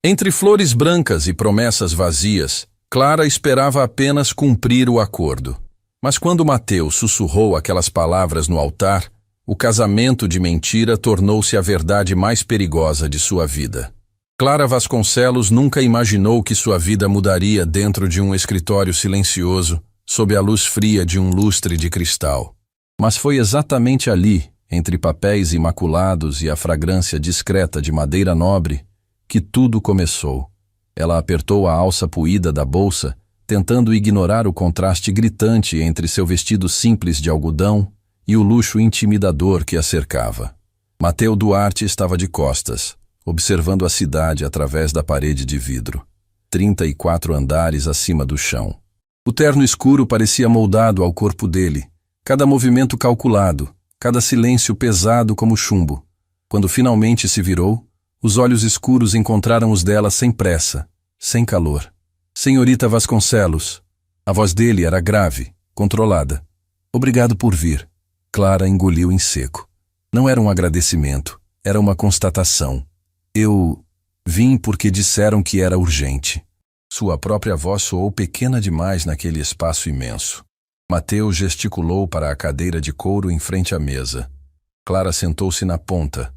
Entre flores brancas e promessas vazias, Clara esperava apenas cumprir o acordo. Mas quando Mateus sussurrou aquelas palavras no altar, o casamento de mentira tornou-se a verdade mais perigosa de sua vida. Clara Vasconcelos nunca imaginou que sua vida mudaria dentro de um escritório silencioso, sob a luz fria de um lustre de cristal. Mas foi exatamente ali, entre papéis imaculados e a fragrância discreta de madeira nobre, que tudo começou. Ela apertou a alça puída da bolsa, tentando ignorar o contraste gritante entre seu vestido simples de algodão e o luxo intimidador que a cercava. Mateu Duarte estava de costas, observando a cidade através da parede de vidro, 34 andares acima do chão. O terno escuro parecia moldado ao corpo dele, cada movimento calculado, cada silêncio pesado como chumbo. Quando finalmente se virou, os olhos escuros encontraram os dela sem pressa, sem calor. Senhorita Vasconcelos. A voz dele era grave, controlada. Obrigado por vir. Clara engoliu em seco. Não era um agradecimento, era uma constatação. Eu vim porque disseram que era urgente. Sua própria voz soou pequena demais naquele espaço imenso. Mateus gesticulou para a cadeira de couro em frente à mesa. Clara sentou-se na ponta,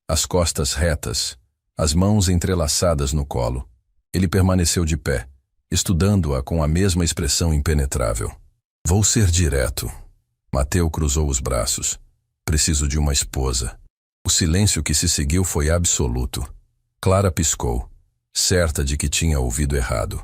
as costas retas, as mãos entrelaçadas no colo. Ele permaneceu de pé, estudando-a com a mesma expressão impenetrável. Vou ser direto. Mateu cruzou os braços. Preciso de uma esposa. O silêncio que se seguiu foi absoluto. Clara piscou, certa de que tinha ouvido errado.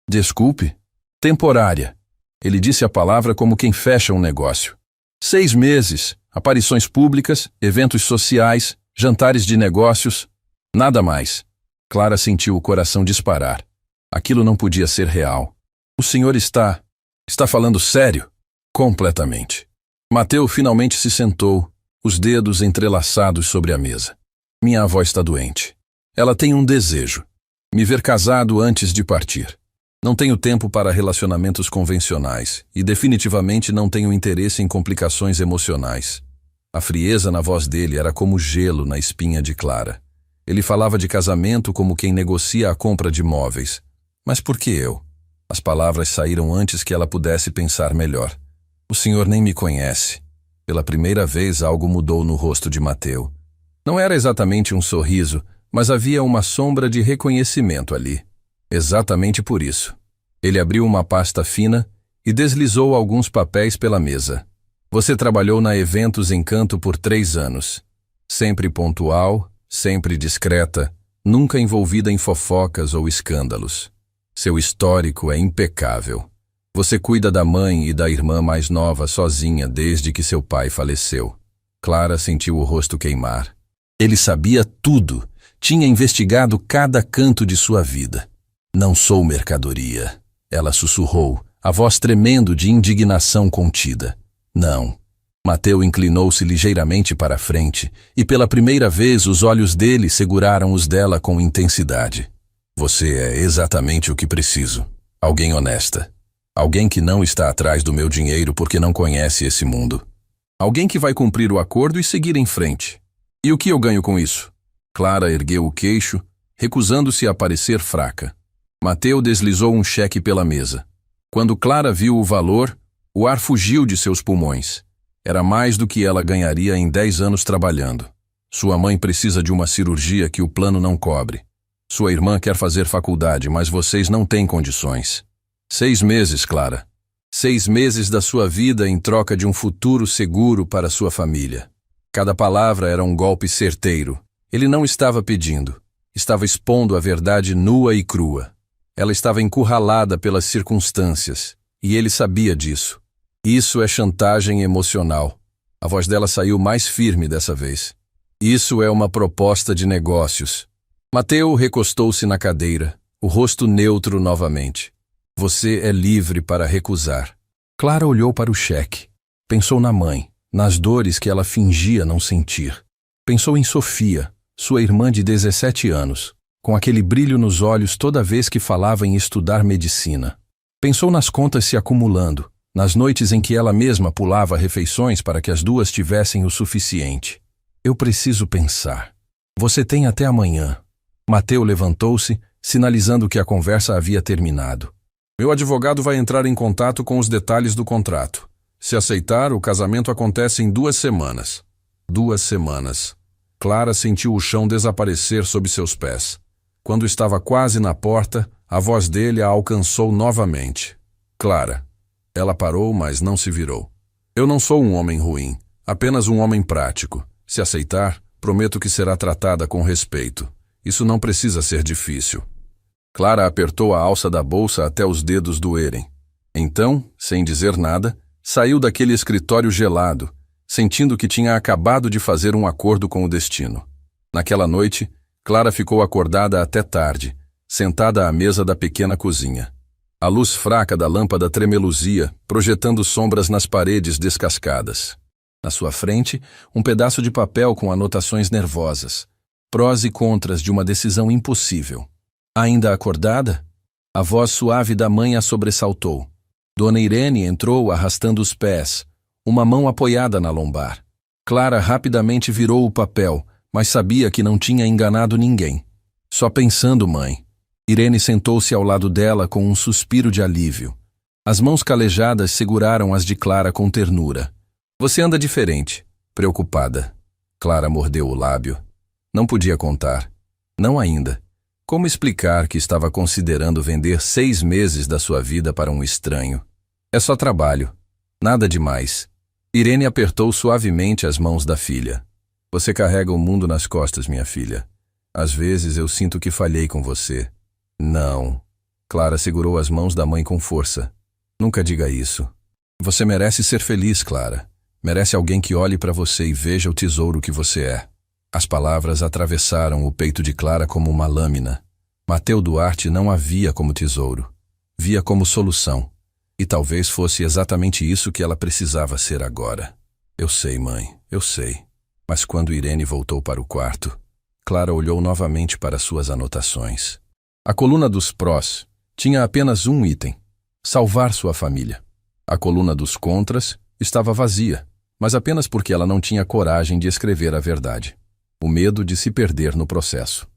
Desculpe. Temporária. Ele disse a palavra como quem fecha um negócio. 6 meses, aparições públicas, eventos sociais, jantares de negócios, nada mais. Clara sentiu o coração disparar. Aquilo não podia ser real. O senhor está falando sério? Completamente. Mateu finalmente se sentou, os dedos entrelaçados sobre a mesa. Minha avó está doente. Ela tem um desejo: me ver casado antes de partir. Não tenho tempo para relacionamentos convencionais e definitivamente não tenho interesse em complicações emocionais. A frieza na voz dele era como gelo na espinha de Clara. Ele falava de casamento como quem negocia a compra de móveis. Mas por que eu? As palavras saíram antes que ela pudesse pensar melhor. O senhor nem me conhece. Pela primeira vez algo mudou no rosto de Mateu. Não era exatamente um sorriso, mas havia uma sombra de reconhecimento ali. Exatamente por isso. Ele abriu uma pasta fina e deslizou alguns papéis pela mesa. Você trabalhou na Eventos Encanto por 3 anos. Sempre pontual, sempre discreta, nunca envolvida em fofocas ou escândalos. Seu histórico é impecável. Você cuida da mãe e da irmã mais nova sozinha desde que seu pai faleceu. Clara sentiu o rosto queimar. Ele sabia tudo. Tinha investigado cada canto de sua vida. Não sou mercadoria, ela sussurrou, a voz tremendo de indignação contida. Não. Mateu inclinou-se ligeiramente para a frente e pela primeira vez os olhos dele seguraram os dela com intensidade. Você é exatamente o que preciso. Alguém honesta. Alguém que não está atrás do meu dinheiro porque não conhece esse mundo. Alguém que vai cumprir o acordo e seguir em frente. E o que eu ganho com isso? Clara ergueu o queixo, recusando-se a parecer fraca. Mateu deslizou um cheque pela mesa. Quando Clara viu o valor, o ar fugiu de seus pulmões. Era mais do que ela ganharia em 10 anos trabalhando. Sua mãe precisa de uma cirurgia que o plano não cobre. Sua irmã quer fazer faculdade, mas vocês não têm condições. 6 meses, Clara. 6 meses da sua vida em troca de um futuro seguro para sua família. Cada palavra era um golpe certeiro. Ele não estava pedindo. Estava expondo a verdade nua e crua. Ela estava encurralada pelas circunstâncias, e ele sabia disso. Isso é chantagem emocional. A voz dela saiu mais firme dessa vez. Isso é uma proposta de negócios. Mateu recostou-se na cadeira, o rosto neutro novamente. Você é livre para recusar. Clara olhou para o cheque. Pensou na mãe, nas dores que ela fingia não sentir. Pensou em Sofia, sua irmã de 17 anos, com aquele brilho nos olhos toda vez que falava em estudar medicina. Pensou nas contas se acumulando, nas noites em que ela mesma pulava refeições para que as duas tivessem o suficiente. Eu preciso pensar. Você tem até amanhã. Mateu levantou-se, sinalizando que a conversa havia terminado. Meu advogado vai entrar em contato com os detalhes do contrato. Se aceitar, o casamento acontece em 2 semanas. 2 semanas. Clara sentiu o chão desaparecer sob seus pés. Quando estava quase na porta, a voz dele a alcançou novamente. Clara. Ela parou, mas não se virou. Eu não sou um homem ruim, apenas um homem prático. Se aceitar, prometo que será tratada com respeito. Isso não precisa ser difícil. Clara apertou a alça da bolsa até os dedos doerem. Então, sem dizer nada, saiu daquele escritório gelado, sentindo que tinha acabado de fazer um acordo com o destino. Naquela noite, Clara ficou acordada até tarde, sentada à mesa da pequena cozinha. A luz fraca da lâmpada tremeluzia, projetando sombras nas paredes descascadas. Na sua frente, um pedaço de papel com anotações nervosas, prós e contras de uma decisão impossível. Ainda acordada, a voz suave da mãe a sobressaltou. Dona Irene entrou arrastando os pés, uma mão apoiada na lombar. Clara rapidamente virou o papel, mas sabia que não tinha enganado ninguém. Só pensando, mãe. Irene sentou-se ao lado dela com um suspiro de alívio. As mãos calejadas seguraram as de Clara com ternura. Você anda diferente, preocupada. Clara mordeu o lábio. Não podia contar. Não ainda. Como explicar que estava considerando vender 6 meses da sua vida para um estranho? É só trabalho. Nada demais. Irene apertou suavemente as mãos da filha. Você carrega o mundo nas costas, minha filha. Às vezes eu sinto que falhei com você. Não. Clara segurou as mãos da mãe com força. Nunca diga isso. Você merece ser feliz, Clara. Merece alguém que olhe para você e veja o tesouro que você é. As palavras atravessaram o peito de Clara como uma lâmina. Mateu Duarte não a via como tesouro. Via como solução. E talvez fosse exatamente isso que ela precisava ser agora. Eu sei, mãe, eu sei. Mas quando Irene voltou para o quarto, Clara olhou novamente para suas anotações. A coluna dos prós tinha apenas um item: salvar sua família. A coluna dos contras estava vazia, mas apenas porque ela não tinha coragem de escrever a verdade. O medo de se perder no processo.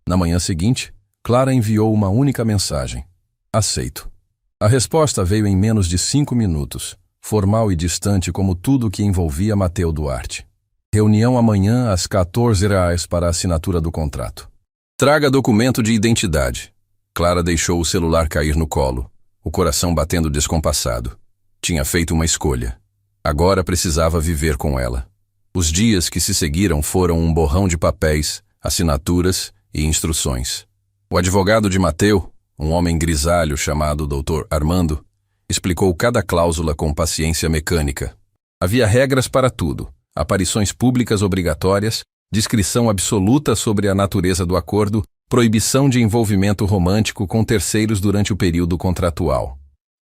Na manhã seguinte, Clara enviou uma única mensagem: aceito. A resposta veio em menos de 5 minutos, formal e distante como tudo que envolvia Mateu Duarte. Reunião amanhã às R$14 para a assinatura do contrato. Traga documento de identidade. Clara deixou o celular cair no colo, o coração batendo descompassado. Tinha feito uma escolha. Agora precisava viver com ela. Os dias que se seguiram foram um borrão de papéis, assinaturas e instruções. O advogado de Mateu, um homem grisalho chamado Dr. Armando, explicou cada cláusula com paciência mecânica. Havia regras para tudo: aparições públicas obrigatórias, descrição absoluta sobre a natureza do acordo, proibição de envolvimento romântico com terceiros durante o período contratual.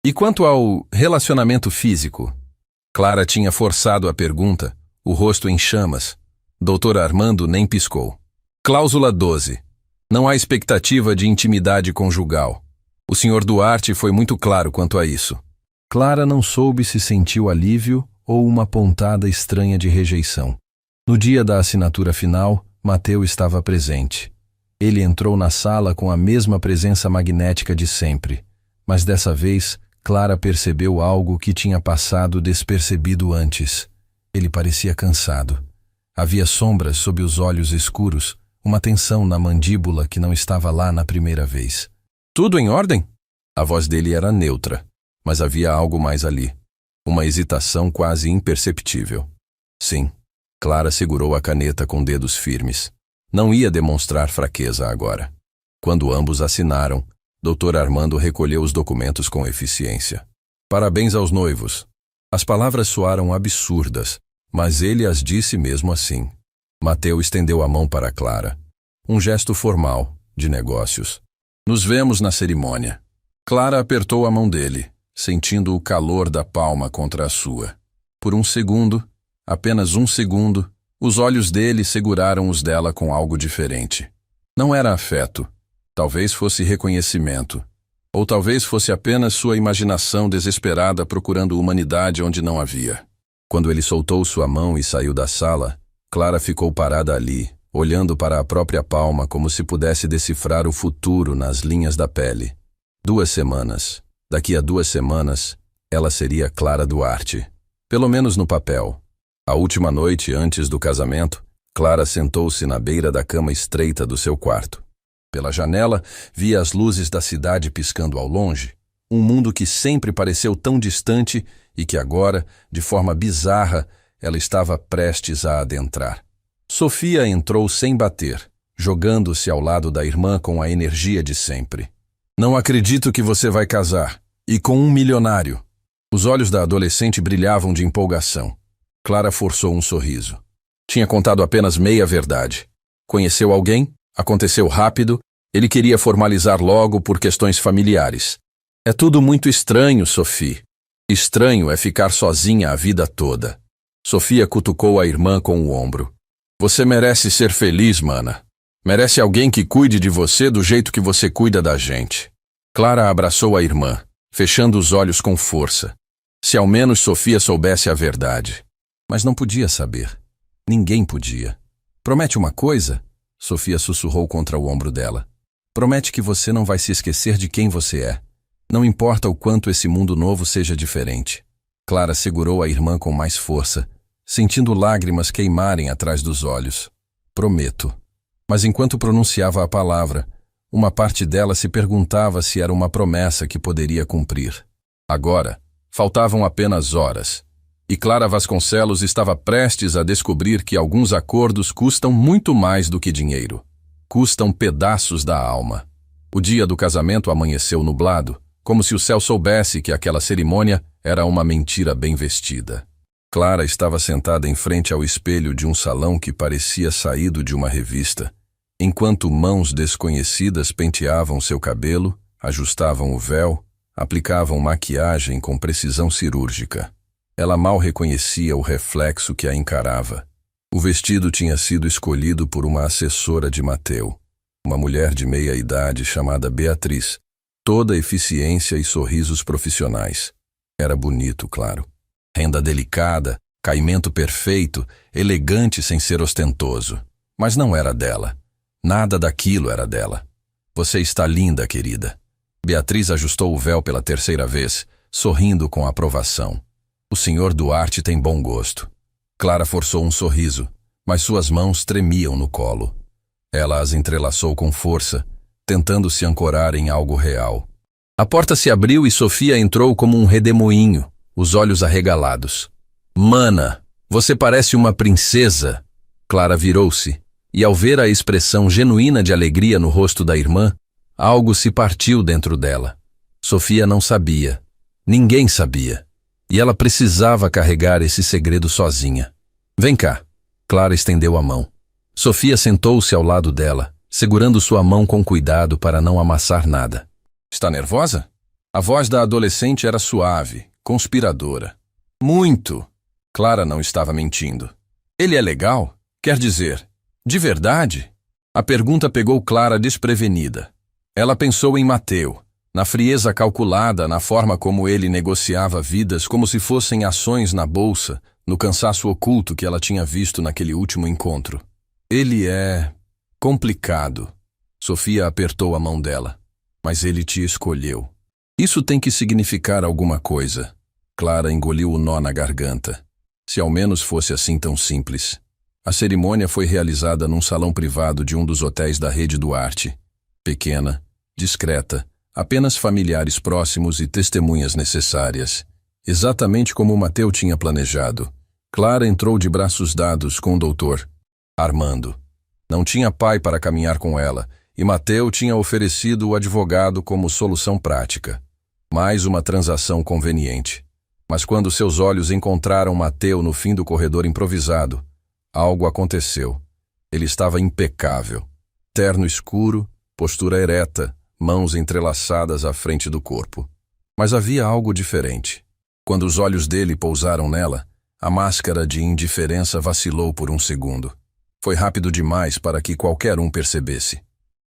E quanto ao relacionamento físico? Clara tinha forçado a pergunta, o rosto em chamas. Dr. Armando nem piscou. Cláusula 12. Não há expectativa de intimidade conjugal. O Sr. Duarte foi muito claro quanto a isso. Clara não soube se sentiu alívio ou uma pontada estranha de rejeição. No dia da assinatura final, Mateu estava presente. Ele entrou na sala com a mesma presença magnética de sempre, mas dessa vez Clara percebeu algo que tinha passado despercebido antes. Ele parecia cansado. Havia sombras sob os olhos escuros, uma tensão na mandíbula que não estava lá na primeira vez. Tudo em ordem? A voz dele era neutra, mas havia algo mais ali. Uma hesitação quase imperceptível. Sim. Clara segurou a caneta com dedos firmes. Não ia demonstrar fraqueza agora. Quando ambos assinaram, Dr. Armando recolheu os documentos com eficiência. Parabéns aos noivos. As palavras soaram absurdas, mas ele as disse mesmo assim. Mateu estendeu a mão para Clara. Um gesto formal, de negócios. Nos vemos na cerimônia. Clara apertou a mão dele, sentindo o calor da palma contra a sua. Por um segundo, apenas um segundo, os olhos dele seguraram os dela com algo diferente. Não era afeto. Talvez fosse reconhecimento. Ou talvez fosse apenas sua imaginação desesperada procurando humanidade onde não havia. Quando ele soltou sua mão e saiu da sala, Clara ficou parada ali, olhando para a própria palma como se pudesse decifrar o futuro nas linhas da pele. 2 semanas. Daqui a 2 semanas, ela seria Clara Duarte. Pelo menos no papel. A última noite antes do casamento, Clara sentou-se na beira da cama estreita do seu quarto. Pela janela, via as luzes da cidade piscando ao longe, um mundo que sempre pareceu tão distante e que agora, de forma bizarra, ela estava prestes a adentrar. Sofia entrou sem bater, jogando-se ao lado da irmã com a energia de sempre. Não acredito que você vai casar, e com um milionário. Os olhos da adolescente brilhavam de empolgação. Clara forçou um sorriso. Tinha contado apenas meia verdade. Conheceu alguém? Aconteceu rápido. Ele queria formalizar logo por questões familiares. É tudo muito estranho, Sophie. Estranho é ficar sozinha a vida toda. Sofia cutucou a irmã com o ombro. Você merece ser feliz, mana. Merece alguém que cuide de você do jeito que você cuida da gente. Clara abraçou a irmã, fechando os olhos com força. Se ao menos Sofia soubesse a verdade. Mas não podia saber. Ninguém podia. Promete uma coisa? Sofia sussurrou contra o ombro dela. Promete que você não vai se esquecer de quem você é. Não importa o quanto esse mundo novo seja diferente. Clara segurou a irmã com mais força, sentindo lágrimas queimarem atrás dos olhos. Prometo. Mas enquanto pronunciava a palavra, uma parte dela se perguntava se era uma promessa que poderia cumprir. Agora, faltavam apenas horas. E Clara Vasconcelos estava prestes a descobrir que alguns acordos custam muito mais do que dinheiro. Custam pedaços da alma. O dia do casamento amanheceu nublado, como se o céu soubesse que aquela cerimônia era uma mentira bem vestida. Clara estava sentada em frente ao espelho de um salão que parecia saído de uma revista, enquanto mãos desconhecidas penteavam seu cabelo, ajustavam o véu, aplicavam maquiagem com precisão cirúrgica. Ela mal reconhecia o reflexo que a encarava. O vestido tinha sido escolhido por uma assessora de Mateu, uma mulher de meia idade chamada Beatriz, toda eficiência e sorrisos profissionais. Era bonito, claro. Renda delicada, caimento perfeito, elegante sem ser ostentoso. Mas não era dela. Nada daquilo era dela. Você está linda, querida. Beatriz ajustou o véu pela 3ª vez, sorrindo com aprovação. O senhor Duarte tem bom gosto. Clara forçou um sorriso, mas suas mãos tremiam no colo. Ela as entrelaçou com força, tentando se ancorar em algo real. A porta se abriu e Sofia entrou como um redemoinho, os olhos arregalados. Mana, você parece uma princesa. Clara virou-se, e ao ver a expressão genuína de alegria no rosto da irmã, algo se partiu dentro dela. Sofia não sabia. Ninguém sabia. E ela precisava carregar esse segredo sozinha. Vem cá. Clara estendeu a mão. Sofia sentou-se ao lado dela, segurando sua mão com cuidado para não amassar nada. Está nervosa? A voz da adolescente era suave, conspiradora. Muito. Clara não estava mentindo. Ele é legal? Quer dizer, de verdade? A pergunta pegou Clara desprevenida. Ela pensou em Mateu, na frieza calculada, na forma como ele negociava vidas como se fossem ações na bolsa, no cansaço oculto que ela tinha visto naquele último encontro. Ele é complicado. Sofia apertou a mão dela. Mas ele te escolheu. Isso tem que significar alguma coisa. Clara engoliu o nó na garganta. Se ao menos fosse assim tão simples. A cerimônia foi realizada num salão privado de um dos hotéis da rede Duarte. Pequena, discreta, apenas familiares próximos e testemunhas necessárias. Exatamente como Mateu tinha planejado. Clara entrou de braços dados com o doutor Armando. Não tinha pai para caminhar com ela, e Mateu tinha oferecido o advogado como solução prática. Mais uma transação conveniente. Mas quando seus olhos encontraram Mateu no fim do corredor improvisado, algo aconteceu. Ele estava impecável. Terno escuro, postura ereta, mãos entrelaçadas à frente do corpo. Mas havia algo diferente. Quando os olhos dele pousaram nela, a máscara de indiferença vacilou por um segundo. Foi rápido demais para que qualquer um percebesse.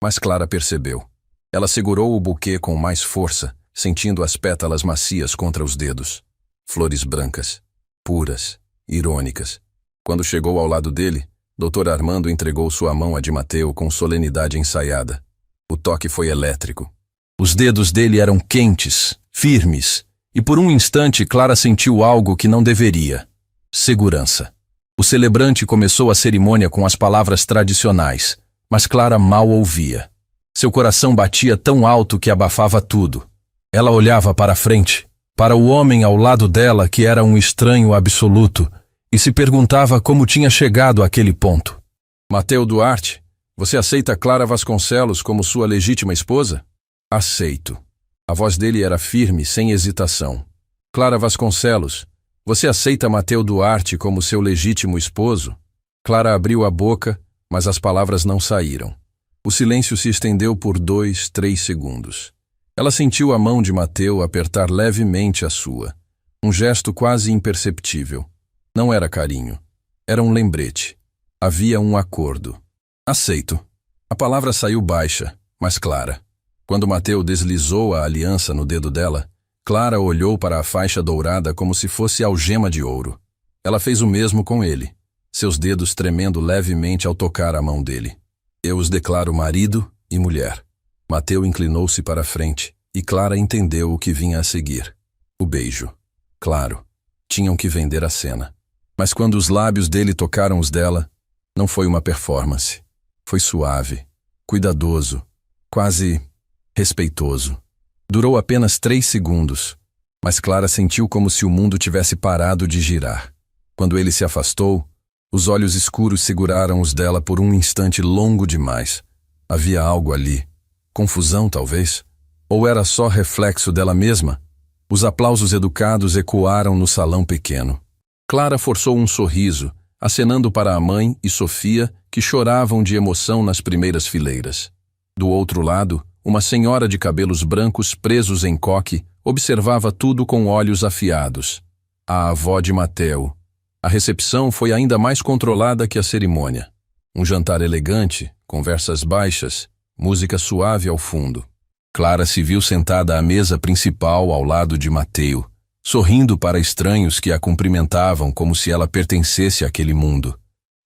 Mas Clara percebeu. Ela segurou o buquê com mais força, sentindo as pétalas macias contra os dedos. Flores brancas, puras, irônicas. Quando chegou ao lado dele, Dr. Armando entregou sua mão a de Mateu com solenidade ensaiada. O toque foi elétrico. Os dedos dele eram quentes, firmes, e por um instante Clara sentiu algo que não deveria: segurança. O celebrante começou a cerimônia com as palavras tradicionais, mas Clara mal ouvia. Seu coração batia tão alto que abafava tudo. Ela olhava para a frente, para o homem ao lado dela que era um estranho absoluto, e se perguntava como tinha chegado àquele ponto. Mateu Duarte, você aceita Clara Vasconcelos como sua legítima esposa? Aceito. A voz dele era firme, sem hesitação. Clara Vasconcelos, você aceita Mateu Duarte como seu legítimo esposo? Clara abriu a boca, mas as palavras não saíram. O silêncio se estendeu por 2, 3 segundos. Ela sentiu a mão de Mateu apertar levemente a sua. Um gesto quase imperceptível. Não era carinho. Era um lembrete. Havia um acordo. Aceito. A palavra saiu baixa, mas clara. Quando Mateu deslizou a aliança no dedo dela, Clara olhou para a faixa dourada como se fosse algema de ouro. Ela fez o mesmo com ele, seus dedos tremendo levemente ao tocar a mão dele. Eu os declaro marido e mulher. Mateu inclinou-se para a frente, e Clara entendeu o que vinha a seguir. O beijo. Claro, tinham que vender a cena. Mas quando os lábios dele tocaram os dela, não foi uma performance. Foi suave, cuidadoso, quase respeitoso. Durou apenas 3 segundos, mas Clara sentiu como se o mundo tivesse parado de girar. Quando ele se afastou, os olhos escuros seguraram os dela por um instante longo demais. Havia algo ali. Confusão, talvez? Ou era só reflexo dela mesma? Os aplausos educados ecoaram no salão pequeno. Clara forçou um sorriso, acenando para a mãe e Sofia, que choravam de emoção nas primeiras fileiras. Do outro lado, uma senhora de cabelos brancos presos em coque observava tudo com olhos afiados. A avó de Mateu. A recepção foi ainda mais controlada que a cerimônia. Um jantar elegante, conversas baixas, música suave ao fundo. Clara se viu sentada à mesa principal ao lado de Mateu, sorrindo para estranhos que a cumprimentavam como se ela pertencesse àquele mundo.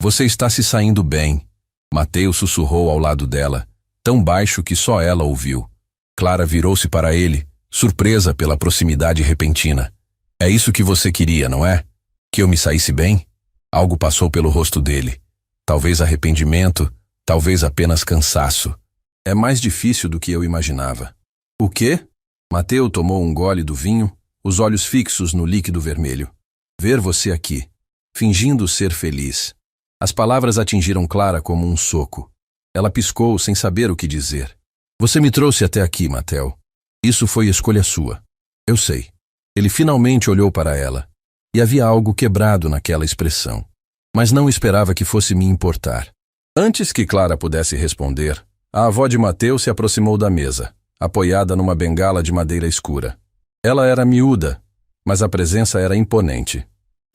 Você está se saindo bem, Mateu sussurrou ao lado dela, tão baixo que só ela ouviu. Clara virou-se para ele, surpresa pela proximidade repentina. É isso que você queria, não é? Que eu me saísse bem? Algo passou pelo rosto dele. Talvez arrependimento, talvez apenas cansaço. É mais difícil do que eu imaginava. O quê? Mateu tomou um gole do vinho, os olhos fixos no líquido vermelho. Ver você aqui, fingindo ser feliz. As palavras atingiram Clara como um soco. Ela piscou sem saber o que dizer. Você me trouxe até aqui, Mateu. Isso foi escolha sua. Eu sei. Ele finalmente olhou para ela. E havia algo quebrado naquela expressão. Mas não esperava que fosse me importar. Antes que Clara pudesse responder, a avó de Mateu se aproximou da mesa, apoiada numa bengala de madeira escura. Ela era miúda, mas a presença era imponente.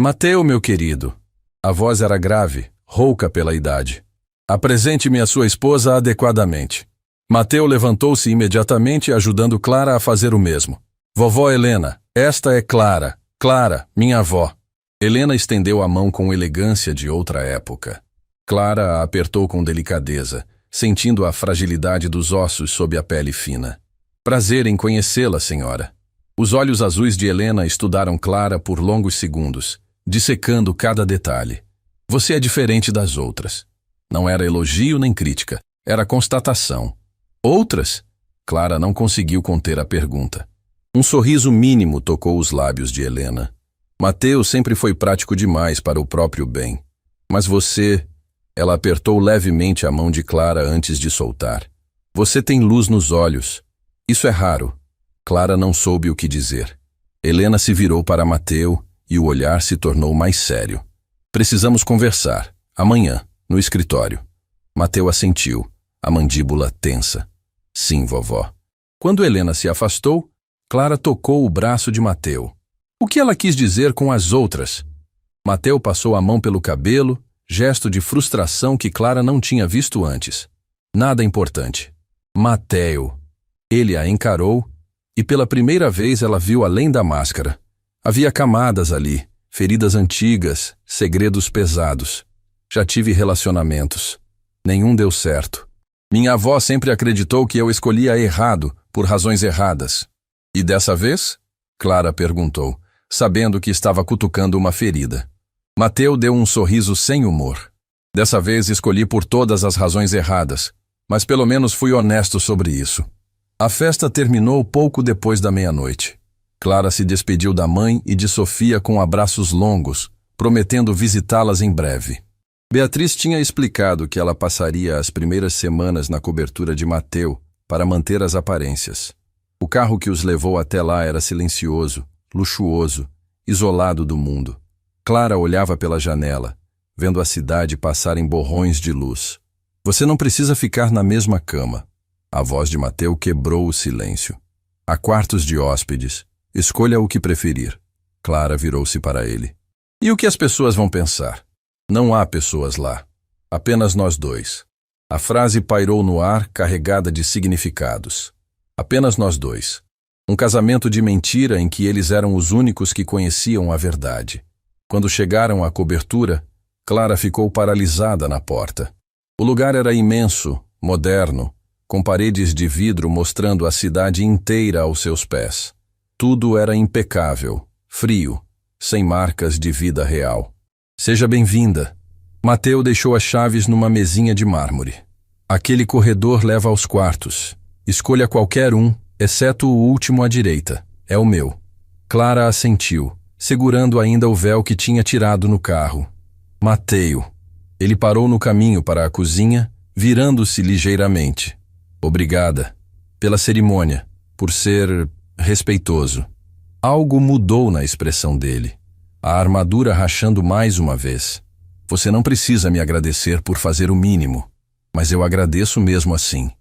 Mateu, meu querido. A voz era grave, rouca pela idade. Apresente-me a sua esposa adequadamente. Mateu levantou-se imediatamente, ajudando Clara a fazer o mesmo. Vovó Helena, esta é Clara. Clara, minha avó. Helena estendeu a mão com elegância de outra época. Clara a apertou com delicadeza, sentindo a fragilidade dos ossos sob a pele fina. Prazer em conhecê-la, senhora. Os olhos azuis de Helena estudaram Clara por longos segundos, dissecando cada detalhe. Você é diferente das outras. Não era elogio nem crítica, era constatação. Outras? Clara não conseguiu conter a pergunta. Um sorriso mínimo tocou os lábios de Helena. Mateu sempre foi prático demais para o próprio bem. Mas você... Ela apertou levemente a mão de Clara antes de soltar. Você tem luz nos olhos. Isso é raro. Clara não soube o que dizer. Helena se virou para Mateu e o olhar se tornou mais sério. Precisamos conversar. Amanhã, no escritório. Mateu assentiu, a mandíbula tensa. Sim, vovó. Quando Helena se afastou, Clara tocou o braço de Mateu. O que ela quis dizer com as outras? Mateu passou a mão pelo cabelo, gesto de frustração que Clara não tinha visto antes. Nada importante. Mateu. Ele a encarou e pela primeira vez ela viu além da máscara. Havia camadas ali, feridas antigas, segredos pesados. Já tive relacionamentos. Nenhum deu certo. Minha avó sempre acreditou que eu escolhia errado, por razões erradas. E dessa vez? Clara perguntou, sabendo que estava cutucando uma ferida. Mateu deu um sorriso sem humor. Dessa vez escolhi por todas as razões erradas, mas pelo menos fui honesto sobre isso. A festa terminou pouco depois da meia-noite. Clara se despediu da mãe e de Sofia com abraços longos, prometendo visitá-las em breve. Beatriz tinha explicado que ela passaria as primeiras semanas na cobertura de Mateu para manter as aparências. O carro que os levou até lá era silencioso, luxuoso, isolado do mundo. Clara olhava pela janela, vendo a cidade passar em borrões de luz. Você não precisa ficar na mesma cama. A voz de Mateu quebrou o silêncio. Há quartos de hóspedes. Escolha o que preferir. Clara virou-se para ele. E o que as pessoas vão pensar? Não há pessoas lá. Apenas nós dois. A frase pairou no ar, carregada de significados. Apenas nós dois. Um casamento de mentira em que eles eram os únicos que conheciam a verdade. Quando chegaram à cobertura, Clara ficou paralisada na porta. O lugar era imenso, moderno, com paredes de vidro mostrando a cidade inteira aos seus pés. Tudo era impecável, frio, sem marcas de vida real. Seja bem-vinda. Mateu deixou as chaves numa mesinha de mármore. Aquele corredor leva aos quartos. Escolha qualquer um, exceto o último à direita. É o meu. Clara assentiu, segurando ainda o véu que tinha tirado no carro. Mateu. Ele parou no caminho para a cozinha, virando-se ligeiramente. Obrigada. Pela cerimônia. Por ser respeitoso. Algo mudou na expressão dele. A armadura rachando mais uma vez. Você não precisa me agradecer por fazer o mínimo, mas eu agradeço mesmo assim.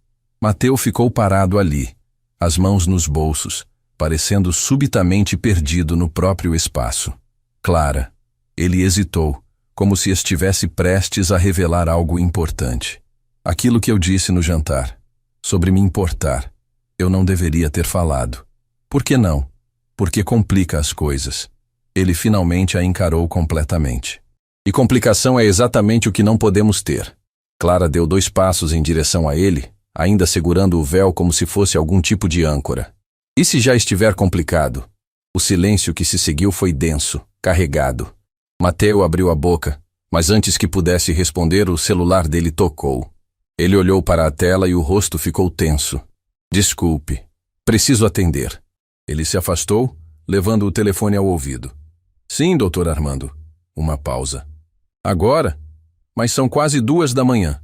Mateu ficou parado ali, as mãos nos bolsos, parecendo subitamente perdido no próprio espaço. Clara. Ele hesitou, como se estivesse prestes a revelar algo importante. Aquilo que eu disse no jantar, sobre me importar, eu não deveria ter falado. Por que não? Porque complica as coisas. Ele finalmente a encarou completamente. E complicação é exatamente o que não podemos ter. Clara deu 2 passos em direção a ele, ainda segurando o véu como se fosse algum tipo de âncora. E se já estiver complicado? O silêncio que se seguiu foi denso, carregado. Mateu abriu a boca, mas antes que pudesse responder, o celular dele tocou. Ele olhou para a tela e o rosto ficou tenso. Desculpe, preciso atender. Ele se afastou, levando o telefone ao ouvido. Sim, doutor Armando. Uma pausa. Agora? Mas são quase 2 da manhã.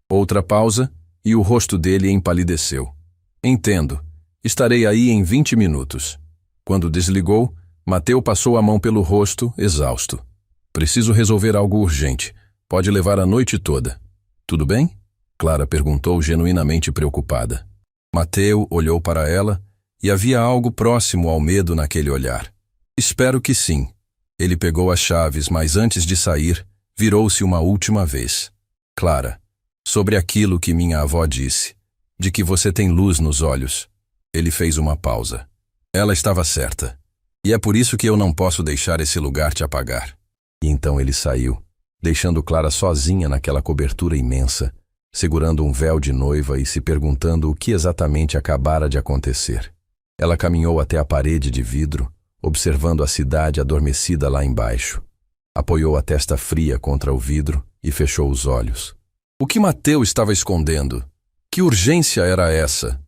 Outra pausa, e o rosto dele empalideceu. Entendo. Estarei aí em 20 minutos. Quando desligou, Mateu passou a mão pelo rosto, exausto. Preciso resolver algo urgente. Pode levar a noite toda. Tudo bem? Clara perguntou, genuinamente preocupada. Mateu olhou para ela, e havia algo próximo ao medo naquele olhar. Espero que sim. Ele pegou as chaves, mas antes de sair, virou-se uma última vez. Clara, sobre aquilo que minha avó disse, de que você tem luz nos olhos. Ele fez uma pausa. Ela estava certa. E é por isso que eu não posso deixar esse lugar te apagar. E então ele saiu, deixando Clara sozinha naquela cobertura imensa, segurando um véu de noiva e se perguntando o que exatamente acabara de acontecer. Ela caminhou até a parede de vidro, observando a cidade adormecida lá embaixo. Apoiou a testa fria contra o vidro e fechou os olhos. O que Mateu estava escondendo? Que urgência era essa?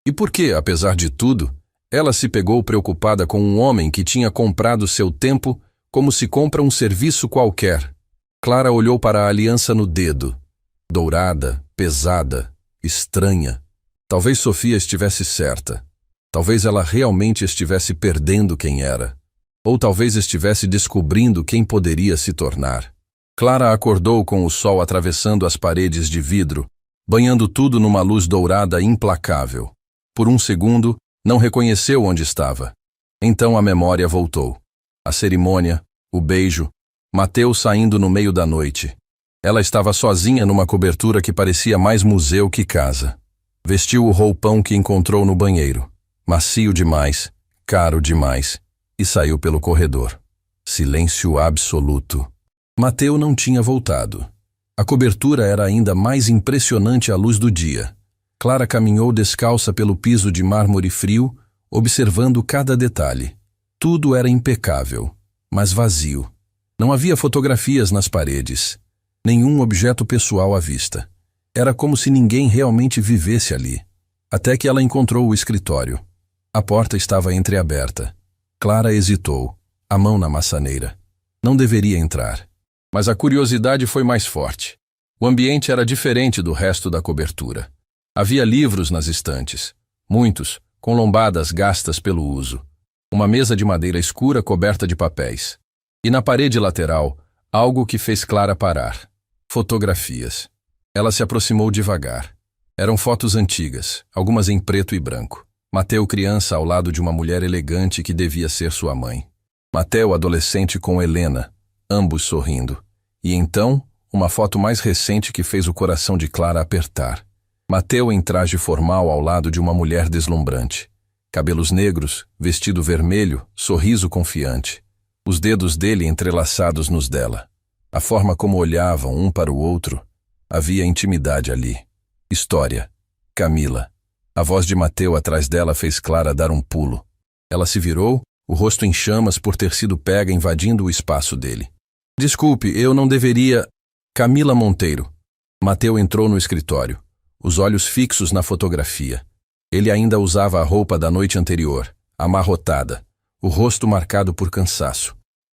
E por que, apesar de tudo, ela se pegou preocupada com um homem que tinha comprado seu tempo como se compra um serviço qualquer? Clara olhou para a aliança no dedo. Dourada, pesada, estranha. Talvez Sofia estivesse certa. Talvez ela realmente estivesse perdendo quem era. Ou talvez estivesse descobrindo quem poderia se tornar. Clara acordou com o sol atravessando as paredes de vidro, banhando tudo numa luz dourada implacável. Por um segundo, não reconheceu onde estava. Então a memória voltou. A cerimônia, o beijo, Mateu saindo no meio da noite. Ela estava sozinha numa cobertura que parecia mais museu que casa. Vestiu o roupão que encontrou no banheiro. Macio demais, caro demais, e saiu pelo corredor. Silêncio absoluto. Mateu não tinha voltado. A cobertura era ainda mais impressionante à luz do dia. Clara caminhou descalça pelo piso de mármore frio, observando cada detalhe. Tudo era impecável, mas vazio. Não havia fotografias nas paredes, nenhum objeto pessoal à vista. Era como se ninguém realmente vivesse ali. Até que ela encontrou o escritório. A porta estava entreaberta. Clara hesitou, a mão na maçaneira. Não deveria entrar. Mas a curiosidade foi mais forte. O ambiente era diferente do resto da cobertura. Havia livros nas estantes, muitos, com lombadas gastas pelo uso. Uma mesa de madeira escura coberta de papéis. E na parede lateral, algo que fez Clara parar. Fotografias. Ela se aproximou devagar. Eram fotos antigas, algumas em preto e branco. Mateu criança ao lado de uma mulher elegante que devia ser sua mãe. Mateu adolescente com Helena, ambos sorrindo. E então, uma foto mais recente que fez o coração de Clara apertar. Mateu em traje formal ao lado de uma mulher deslumbrante. Cabelos negros, vestido vermelho, sorriso confiante. Os dedos dele entrelaçados nos dela. A forma como olhavam um para o outro. Havia intimidade ali. História. Camila. A voz de Mateu atrás dela fez Clara dar um pulo. Ela se virou, o rosto em chamas por ter sido pega invadindo o espaço dele. Desculpe, eu não deveria... Camila Monteiro. Mateu entrou no escritório, os olhos fixos na fotografia. Ele ainda usava a roupa da noite anterior, amarrotada, o rosto marcado por cansaço.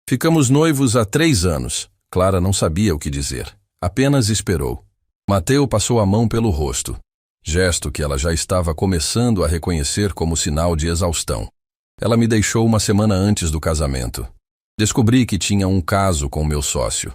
Ficamos noivos há 3 anos. Clara não sabia o que dizer. Apenas esperou. Mateu passou a mão pelo rosto, gesto que ela já estava começando a reconhecer como sinal de exaustão. Ela me deixou uma semana antes do casamento. Descobri que tinha um caso com meu sócio.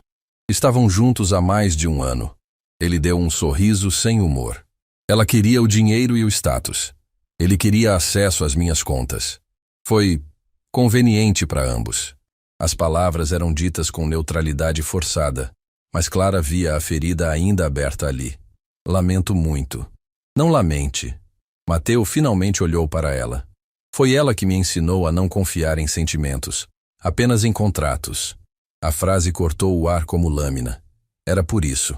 Estavam juntos há mais de 1 ano. Ele deu um sorriso sem humor. Ela queria o dinheiro e o status. Ele queria acesso às minhas contas. Foi conveniente para ambos. As palavras eram ditas com neutralidade forçada, mas Clara via a ferida ainda aberta ali. Lamento muito. Não lamente. Mateu finalmente olhou para ela. Foi ela que me ensinou a não confiar em sentimentos, apenas em contratos. A frase cortou o ar como lâmina. Era por isso.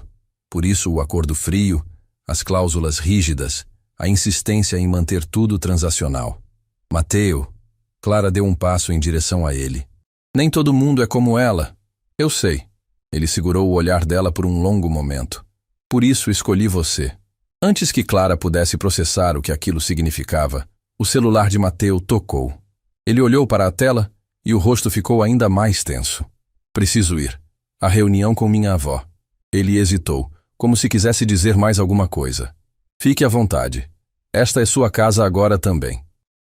Por isso o acordo frio, as cláusulas rígidas, a insistência em manter tudo transacional. Mateu. Clara deu um passo em direção a ele. Nem todo mundo é como ela. Eu sei. Ele segurou o olhar dela por um longo momento. Por isso escolhi você. Antes que Clara pudesse processar o que aquilo significava, o celular de Mateu tocou. Ele olhou para a tela e o rosto ficou ainda mais tenso. Preciso ir. A reunião com minha avó. Ele hesitou, como se quisesse dizer mais alguma coisa. Fique à vontade. Esta é sua casa agora também.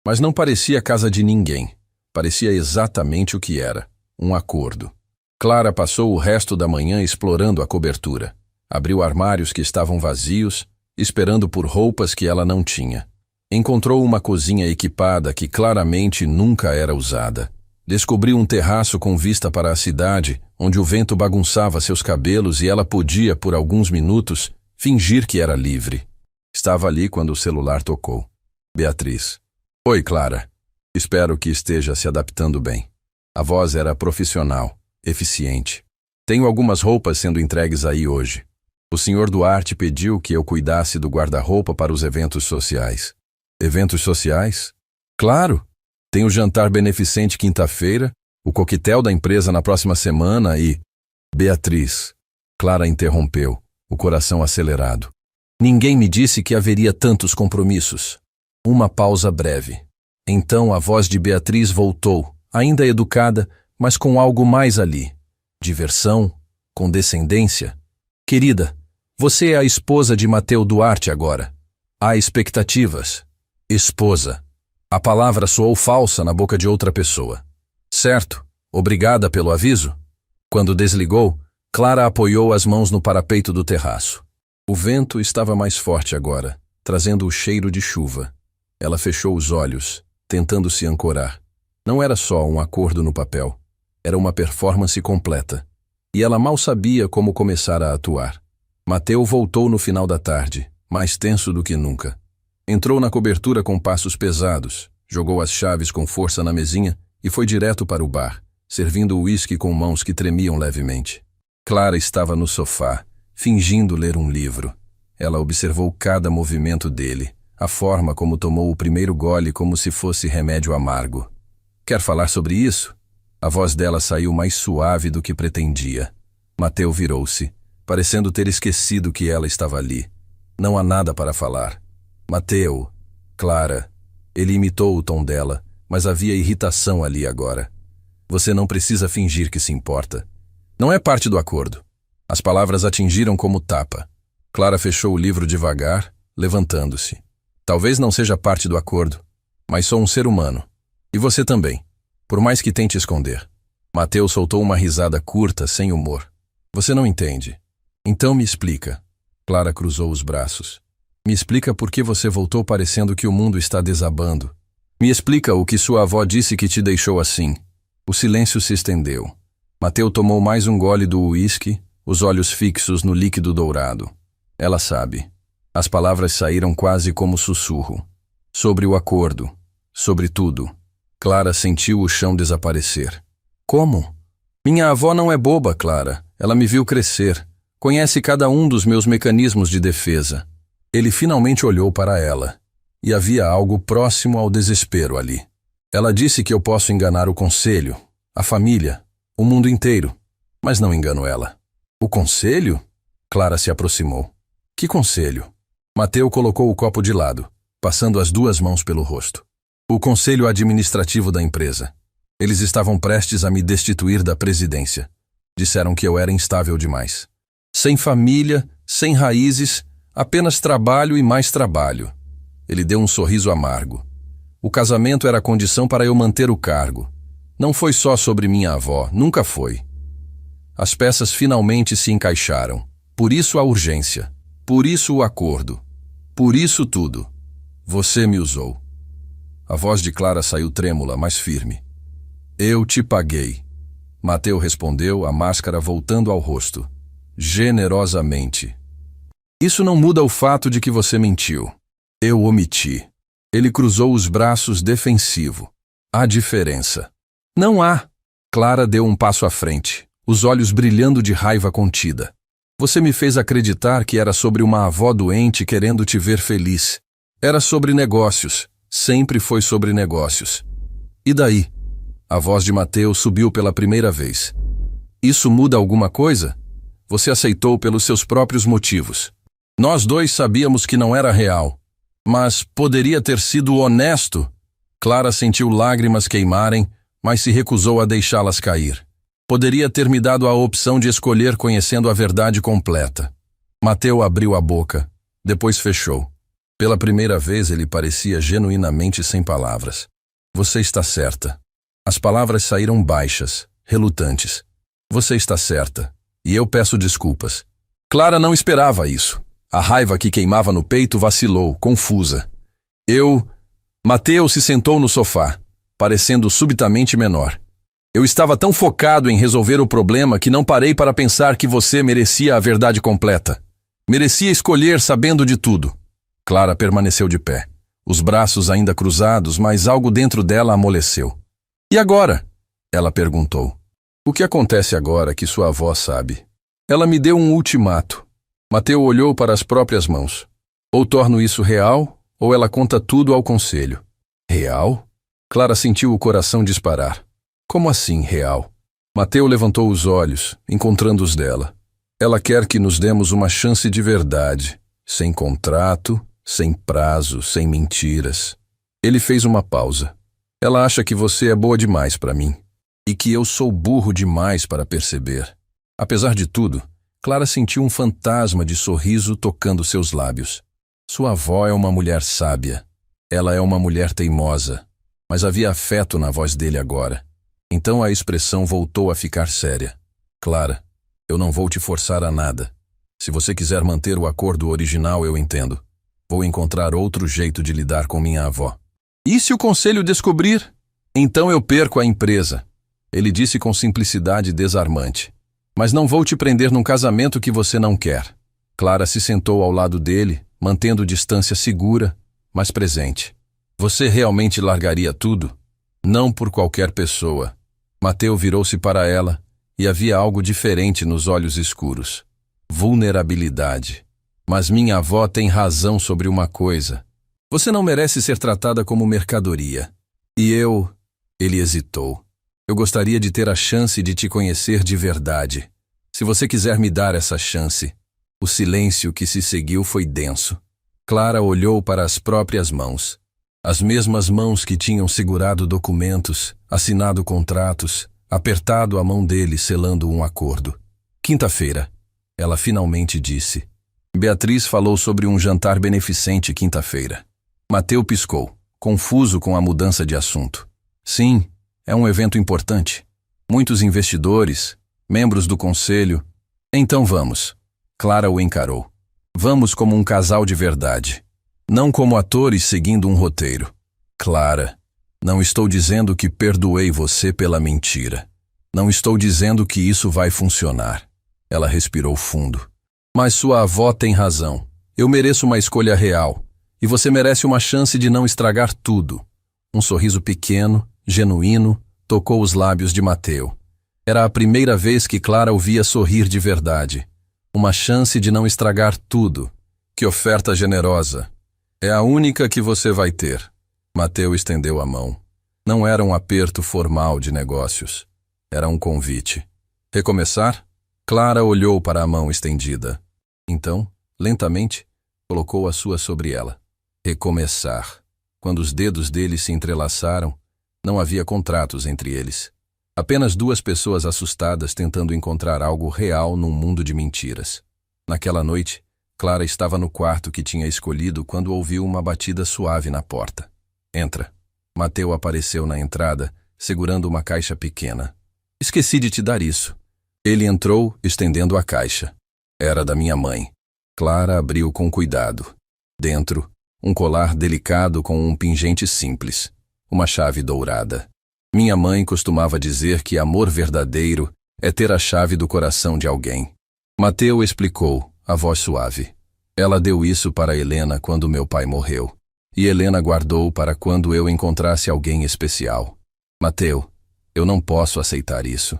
Mas não parecia casa de ninguém. Parecia exatamente o que era. Um acordo. Clara passou o resto da manhã explorando a cobertura. Abriu armários que estavam vazios, esperando por roupas que ela não tinha. Encontrou uma cozinha equipada que claramente nunca era usada. Descobriu um terraço com vista para a cidade, onde o vento bagunçava seus cabelos e ela podia, por alguns minutos, fingir que era livre. Estava ali quando o celular tocou. Beatriz. Oi, Clara. Espero que esteja se adaptando bem. A voz era profissional, eficiente. Tenho algumas roupas sendo entregues aí hoje. O Sr. Duarte pediu que eu cuidasse do guarda-roupa para os eventos sociais. Eventos sociais? Claro! Tem o jantar beneficente quinta-feira, o coquetel da empresa na próxima semana e... Beatriz. Clara interrompeu, o coração acelerado. Ninguém me disse que haveria tantos compromissos. Uma pausa breve. Então a voz de Beatriz voltou, ainda educada, mas com algo mais ali. Diversão, condescendência. Querida, você é a esposa de Mateu Duarte agora. Há expectativas. Esposa. A palavra soou falsa na boca de outra pessoa. Certo, obrigada pelo aviso. Quando desligou, Clara apoiou as mãos no parapeito do terraço. O vento estava mais forte agora, trazendo o cheiro de chuva. Ela fechou os olhos, tentando se ancorar. Não era só um acordo no papel. Era uma performance completa. E ela mal sabia como começar a atuar. Mateu voltou no final da tarde, mais tenso do que nunca. Entrou na cobertura com passos pesados, jogou as chaves com força na mesinha e foi direto para o bar, servindo o uísque com mãos que tremiam levemente. Clara estava no sofá, fingindo ler um livro. Ela observou cada movimento dele, a forma como tomou o primeiro gole como se fosse remédio amargo. Quer falar sobre isso? A voz dela saiu mais suave do que pretendia. Mateu virou-se, parecendo ter esquecido que ela estava ali. Não há nada para falar. Mateu, Clara. Ele imitou o tom dela, mas havia irritação ali agora. Você não precisa fingir que se importa. Não é parte do acordo. As palavras atingiram como tapa. Clara fechou o livro devagar, levantando-se. Talvez não seja parte do acordo, mas sou um ser humano. E você também, por mais que tente esconder. Mateu soltou uma risada curta, sem humor. Você não entende. Então me explica. Clara cruzou os braços. Me explica por que você voltou parecendo que o mundo está desabando. Me explica o que sua avó disse que te deixou assim. O silêncio se estendeu. Mateu tomou mais um gole do uísque, os olhos fixos no líquido dourado. Ela sabe. As palavras saíram quase como sussurro. Sobre o acordo. Sobre tudo. Clara sentiu o chão desaparecer. Como? Minha avó não é boba, Clara. Ela me viu crescer. Conhece cada um dos meus mecanismos de defesa. Ele finalmente olhou para ela. E havia algo próximo ao desespero ali. Ela disse que eu posso enganar o conselho, a família, o mundo inteiro. Mas não engano ela. O conselho? Clara se aproximou. Que conselho? Mateu colocou o copo de lado, passando as duas mãos pelo rosto. O conselho administrativo da empresa. Eles estavam prestes a me destituir da presidência. Disseram que eu era instável demais. Sem família, sem raízes, apenas trabalho e mais trabalho. Ele deu um sorriso amargo. O casamento era a condição para eu manter o cargo. Não foi só sobre minha avó, nunca foi. As peças finalmente se encaixaram. Por isso a urgência. Por isso o acordo. Por isso tudo. Você me usou. A voz de Clara saiu trêmula, mas firme. Eu te paguei. Mateu respondeu, a máscara voltando ao rosto. Generosamente. Isso não muda o fato de que você mentiu. Eu omiti. Ele cruzou os braços defensivo. Há diferença. Não há. Clara deu um passo à frente, os olhos brilhando de raiva contida. Você me fez acreditar que era sobre uma avó doente querendo te ver feliz. Era sobre negócios. Sempre foi sobre negócios. E daí? A voz de Mateu subiu pela primeira vez. Isso muda alguma coisa? Você aceitou pelos seus próprios motivos. Nós dois sabíamos que não era real. Mas poderia ter sido honesto? Clara sentiu lágrimas queimarem, mas se recusou a deixá-las cair. Poderia ter me dado a opção de escolher conhecendo a verdade completa. Mateu abriu a boca, depois fechou. Pela primeira vez ele parecia genuinamente sem palavras. Você está certa. As palavras saíram baixas, relutantes. Você está certa, e eu peço desculpas. Clara não esperava isso. A raiva que queimava no peito vacilou, confusa. Mateu se sentou no sofá, parecendo subitamente menor. Eu estava tão focado em resolver o problema que não parei para pensar que você merecia a verdade completa. Merecia escolher sabendo de tudo. Clara permaneceu de pé, os braços ainda cruzados, mas algo dentro dela amoleceu. E agora? Ela perguntou. O que acontece agora que sua avó sabe? Ela me deu um ultimato. Mateu olhou para as próprias mãos. Ou torno isso real, ou ela conta tudo ao conselho. Real? Clara sentiu o coração disparar. Como assim, real? Mateu levantou os olhos, encontrando os dela. Ela quer que nos demos uma chance de verdade, sem contrato, sem prazo, sem mentiras. Ele fez uma pausa. Ela acha que você é boa demais para mim, e que eu sou burro demais para perceber. Apesar de tudo, Clara sentiu um fantasma de sorriso tocando seus lábios. Sua avó é uma mulher sábia. Ela é uma mulher teimosa. Mas havia afeto na voz dele agora. Então a expressão voltou a ficar séria. Clara, eu não vou te forçar a nada. Se você quiser manter o acordo original, eu entendo. Vou encontrar outro jeito de lidar com minha avó. E se o conselho descobrir? Então eu perco a empresa. Ele disse com simplicidade desarmante. Mas não vou te prender num casamento que você não quer. Clara se sentou ao lado dele, mantendo distância segura, mas presente. Você realmente largaria tudo? Não por qualquer pessoa. Mateu virou-se para ela, e havia algo diferente nos olhos escuros. vulnerabilidade. Mas minha avó tem razão sobre uma coisa. Você não merece ser tratada como mercadoria. E eu... Ele hesitou. Eu gostaria de ter a chance de te conhecer de verdade. Se você quiser me dar essa chance. O silêncio que se seguiu foi denso. Clara olhou para as próprias mãos. As mesmas mãos que tinham segurado documentos, assinado contratos, apertado a mão dele selando um acordo. Quinta-feira, ela finalmente disse. Beatriz falou sobre um jantar beneficente quinta-feira. Mateu piscou, confuso com a mudança de assunto. Sim, é um evento importante. Muitos investidores, membros do conselho. Então vamos. Clara o encarou. Vamos como um casal de verdade. Não como atores seguindo um roteiro. Clara, não estou dizendo que perdoei você pela mentira. Não estou dizendo que isso vai funcionar. Ela respirou fundo. Mas sua avó tem razão. Eu mereço uma escolha real. E você merece uma chance de não estragar tudo. Um sorriso pequeno, genuíno, tocou os lábios de Mateu. Era a primeira vez que Clara o via sorrir de verdade. Uma chance de não estragar tudo. Que oferta generosa. É a única que você vai ter. Mateu estendeu a mão. Não era um aperto formal de negócios. Era um convite. Recomeçar? Clara olhou para a mão estendida. Então, lentamente, colocou a sua sobre ela. Recomeçar. Quando os dedos dele se entrelaçaram, não havia contratos entre eles. Apenas duas pessoas assustadas tentando encontrar algo real num mundo de mentiras. Naquela noite, Clara estava no quarto que tinha escolhido quando ouviu uma batida suave na porta. Entra. Mateu apareceu na entrada, segurando uma caixa pequena. Esqueci de te dar isso. Ele entrou, estendendo a caixa. Era da minha mãe. Clara abriu com cuidado. Dentro, um colar delicado com um pingente simples. Uma chave dourada. Minha mãe costumava dizer que amor verdadeiro é ter a chave do coração de alguém. Mateu explicou, a voz suave. Ela deu isso para Helena quando meu pai morreu. E Helena guardou para quando eu encontrasse alguém especial. Mateu, eu não posso aceitar isso.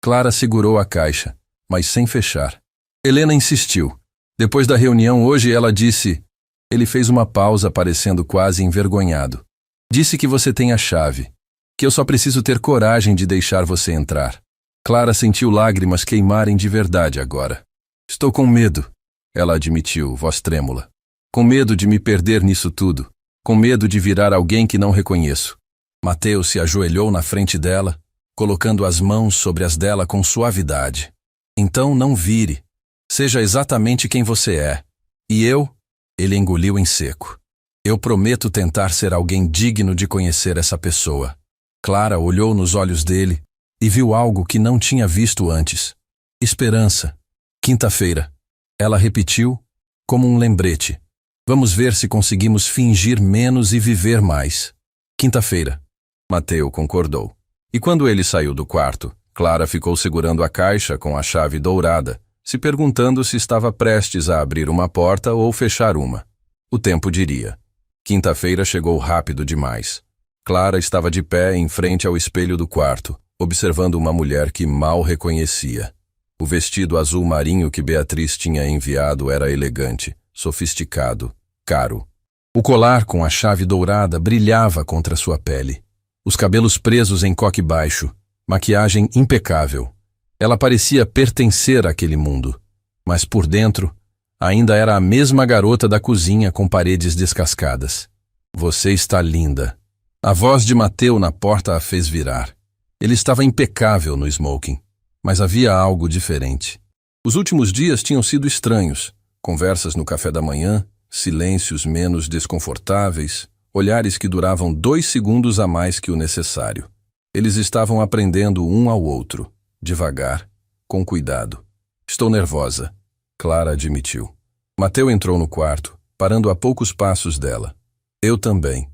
Clara segurou a caixa, mas sem fechar. Helena insistiu. Depois da reunião hoje ela disse... Ele fez uma pausa parecendo quase envergonhado. Disse que você tem a chave. Que eu só preciso ter coragem de deixar você entrar. Clara sentiu lágrimas queimarem de verdade agora. Estou com medo, ela admitiu, voz trêmula. Com medo de me perder nisso tudo. Com medo de virar alguém que não reconheço. Mateu se ajoelhou na frente dela, colocando as mãos sobre as dela com suavidade. Então não vire. Seja exatamente quem você é. E eu? Ele engoliu em seco. Eu prometo tentar ser alguém digno de conhecer essa pessoa. Clara olhou nos olhos dele e viu algo que não tinha visto antes. Esperança. Quinta-feira. Ela repetiu, como um lembrete. Vamos ver se conseguimos fingir menos e viver mais. Quinta-feira. Mateu concordou. E quando ele saiu do quarto, Clara ficou segurando a caixa com a chave dourada, se perguntando se estava prestes a abrir uma porta ou fechar uma. O tempo diria. Quinta-feira chegou rápido demais. Clara estava de pé em frente ao espelho do quarto, observando uma mulher que mal reconhecia. O vestido azul marinho que Beatriz tinha enviado era elegante, sofisticado, caro. O colar com a chave dourada brilhava contra sua pele. Os cabelos presos em coque baixo, maquiagem impecável. Ela parecia pertencer àquele mundo, mas por dentro ainda era a mesma garota da cozinha com paredes descascadas. Você está linda. A voz de Mateu na porta a fez virar. Ele estava impecável no smoking, mas havia algo diferente. Os últimos dias tinham sido estranhos. Conversas no café da manhã, silêncios menos desconfortáveis, olhares que duravam 2 segundos a mais que o necessário. Eles estavam aprendendo um ao outro, devagar, com cuidado. Estou nervosa, Clara admitiu. Mateu entrou no quarto, parando a poucos passos dela. Eu também.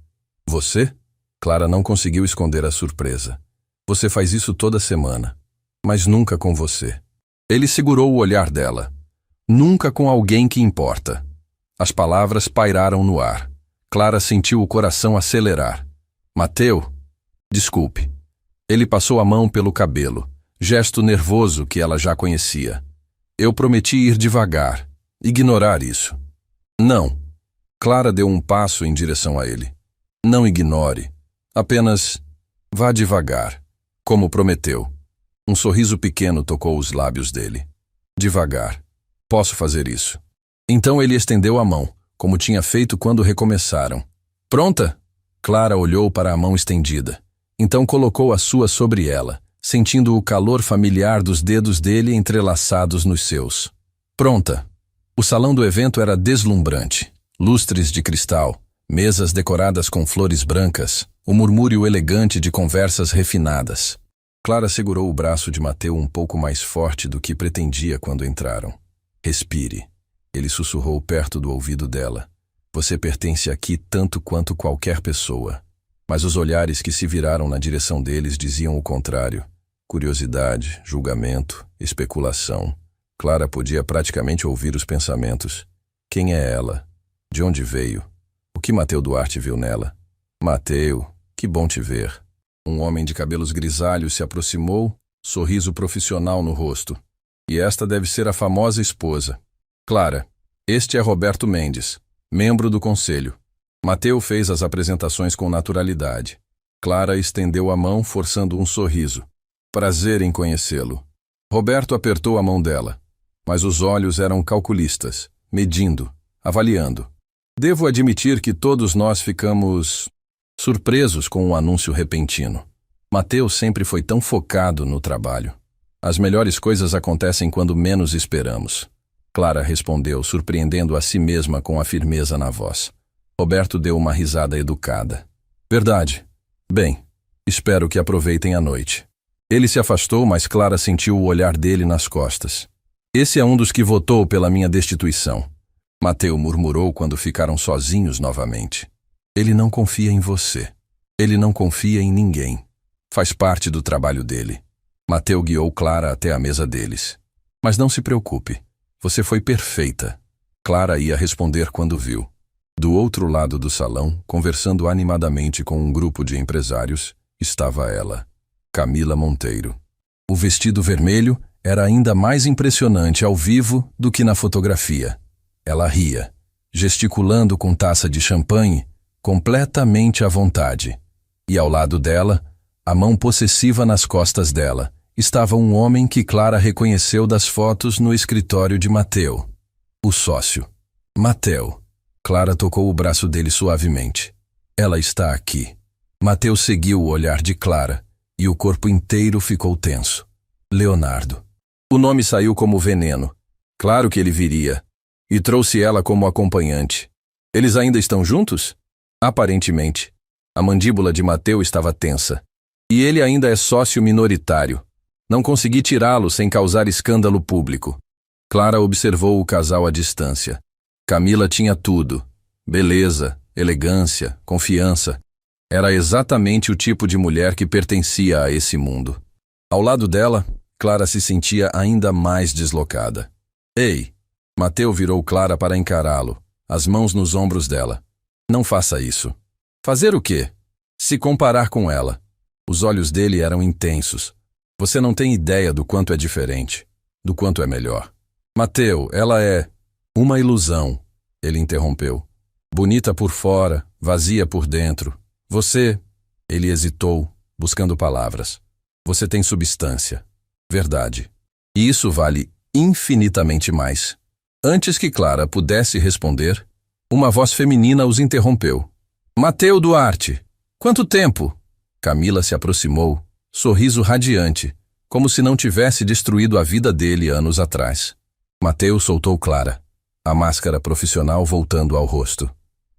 Você? Clara não conseguiu esconder a surpresa. Você faz isso toda semana, mas nunca com você. Ele segurou o olhar dela. Nunca com alguém que importa. As palavras pairaram no ar. Clara sentiu o coração acelerar. Mateu? Desculpe. Ele passou a mão pelo cabelo, gesto nervoso que ela já conhecia. Eu prometi ir devagar, ignorar isso. Não. Clara deu um passo em direção a ele. Não ignore. Apenas vá devagar, como prometeu. Um sorriso pequeno tocou os lábios dele. Devagar. Posso fazer isso. Então ele estendeu a mão, como tinha feito quando recomeçaram. Pronta? Clara olhou para a mão estendida. Então colocou a sua sobre ela, sentindo o calor familiar dos dedos dele entrelaçados nos seus. Pronta. O salão do evento era deslumbrante. Lustres de cristal, mesas decoradas com flores brancas, o murmúrio elegante de conversas refinadas. Clara segurou o braço de Mateu um pouco mais forte do que pretendia quando entraram. Respire. Ele sussurrou perto do ouvido dela. Você pertence aqui tanto quanto qualquer pessoa. Mas os olhares que se viraram na direção deles diziam o contrário. Curiosidade, julgamento, especulação. Clara podia praticamente ouvir os pensamentos. Quem é ela? De onde veio? O que Mateu Duarte viu nela? Mateu, que bom te ver. Um homem de cabelos grisalhos se aproximou, sorriso profissional no rosto. E esta deve ser a famosa esposa. Clara, este é Roberto Mendes, membro do conselho. Mateu fez as apresentações com naturalidade. Clara estendeu a mão, forçando um sorriso. Prazer em conhecê-lo. Roberto apertou a mão dela, mas os olhos eram calculistas, medindo, avaliando. Devo admitir que todos nós ficamos surpresos com o anúncio repentino. Mateu sempre foi tão focado no trabalho. As melhores coisas acontecem quando menos esperamos. Clara respondeu, surpreendendo a si mesma com a firmeza na voz. Roberto deu uma risada educada. Verdade. Bem, espero que aproveitem a noite. Ele se afastou, mas Clara sentiu o olhar dele nas costas. Esse é um dos que votou pela minha destituição. Mateu murmurou quando ficaram sozinhos novamente. Ele não confia em você. Ele não confia em ninguém. Faz parte do trabalho dele. Mateu guiou Clara até a mesa deles. Mas não se preocupe. Você foi perfeita. Clara ia responder quando viu. Do outro lado do salão, conversando animadamente com um grupo de empresários, estava ela, Camila Monteiro. O vestido vermelho era ainda mais impressionante ao vivo do que na fotografia. Ela ria, gesticulando com taça de champanhe, completamente à vontade. E ao lado dela, a mão possessiva nas costas dela, estava um homem que Clara reconheceu das fotos no escritório de Mateu. O sócio. Mateu. Clara tocou o braço dele suavemente. Ela está aqui. Mateu seguiu o olhar de Clara, e o corpo inteiro ficou tenso. Leonardo. O nome saiu como veneno. Claro que ele viria. E trouxe ela como acompanhante. Eles ainda estão juntos? Aparentemente. A mandíbula de Mateu estava tensa. E ele ainda é sócio minoritário. Não consegui tirá-lo sem causar escândalo público. Clara observou o casal à distância. Camila tinha tudo. Beleza, elegância, confiança. Era exatamente o tipo de mulher que pertencia a esse mundo. Ao lado dela, Clara se sentia ainda mais deslocada. Ei! Mateu virou Clara para encará-lo, as mãos nos ombros dela. Não faça isso. Fazer o quê? Se comparar com ela. Os olhos dele eram intensos. Você não tem ideia do quanto é diferente, do quanto é melhor. Mateu, ela é uma ilusão, ele interrompeu. Bonita por fora, vazia por dentro. Você, ele hesitou, buscando palavras. Você tem substância. Verdade. E isso vale infinitamente mais. Antes que Clara pudesse responder, uma voz feminina os interrompeu. Mateu Duarte! Quanto tempo? Camila se aproximou, sorriso radiante, como se não tivesse destruído a vida dele anos atrás. Mateu soltou Clara, a máscara profissional voltando ao rosto.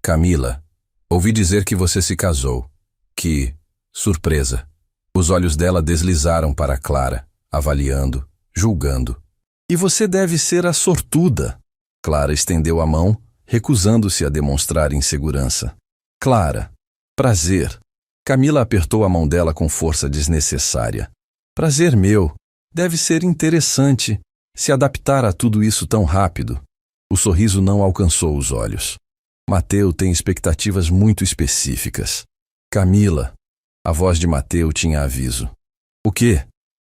Camila, ouvi dizer que você se casou. Que surpresa! Os olhos dela deslizaram para Clara, avaliando, julgando. E você deve ser a sortuda. Clara estendeu a mão, recusando-se a demonstrar insegurança. Clara, prazer. Camila apertou a mão dela com força desnecessária. Prazer meu. Deve ser interessante se adaptar a tudo isso tão rápido. O sorriso não alcançou os olhos. Mateu tem expectativas muito específicas. Camila. A voz de Mateu tinha aviso. O quê?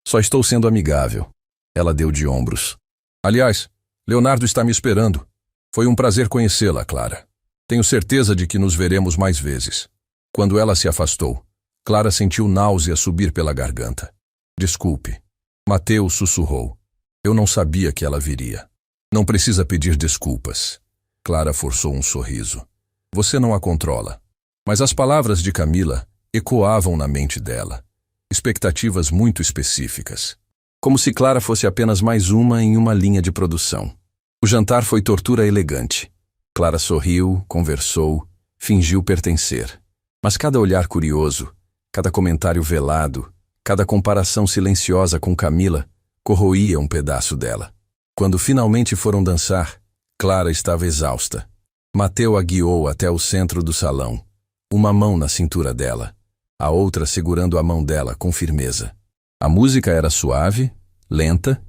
Só estou sendo amigável. Ela deu de ombros. Aliás, Leonardo está me esperando. Foi um prazer conhecê-la, Clara. Tenho certeza de que nos veremos mais vezes. Quando ela se afastou, Clara sentiu náusea subir pela garganta. Desculpe. Mateus sussurrou. Eu não sabia que ela viria. Não precisa pedir desculpas. Clara forçou um sorriso. Você não a controla. Mas as palavras de Camila ecoavam na mente dela. Expectativas muito específicas. Como se Clara fosse apenas mais uma em uma linha de produção. O jantar foi tortura elegante. Clara sorriu, conversou, fingiu pertencer. Mas cada olhar curioso, cada comentário velado, cada comparação silenciosa com Camila corroía um pedaço dela. Quando finalmente foram dançar, Clara estava exausta. Mateu a guiou até o centro do salão, uma mão na cintura dela, a outra segurando a mão dela com firmeza. A música era suave, lenta,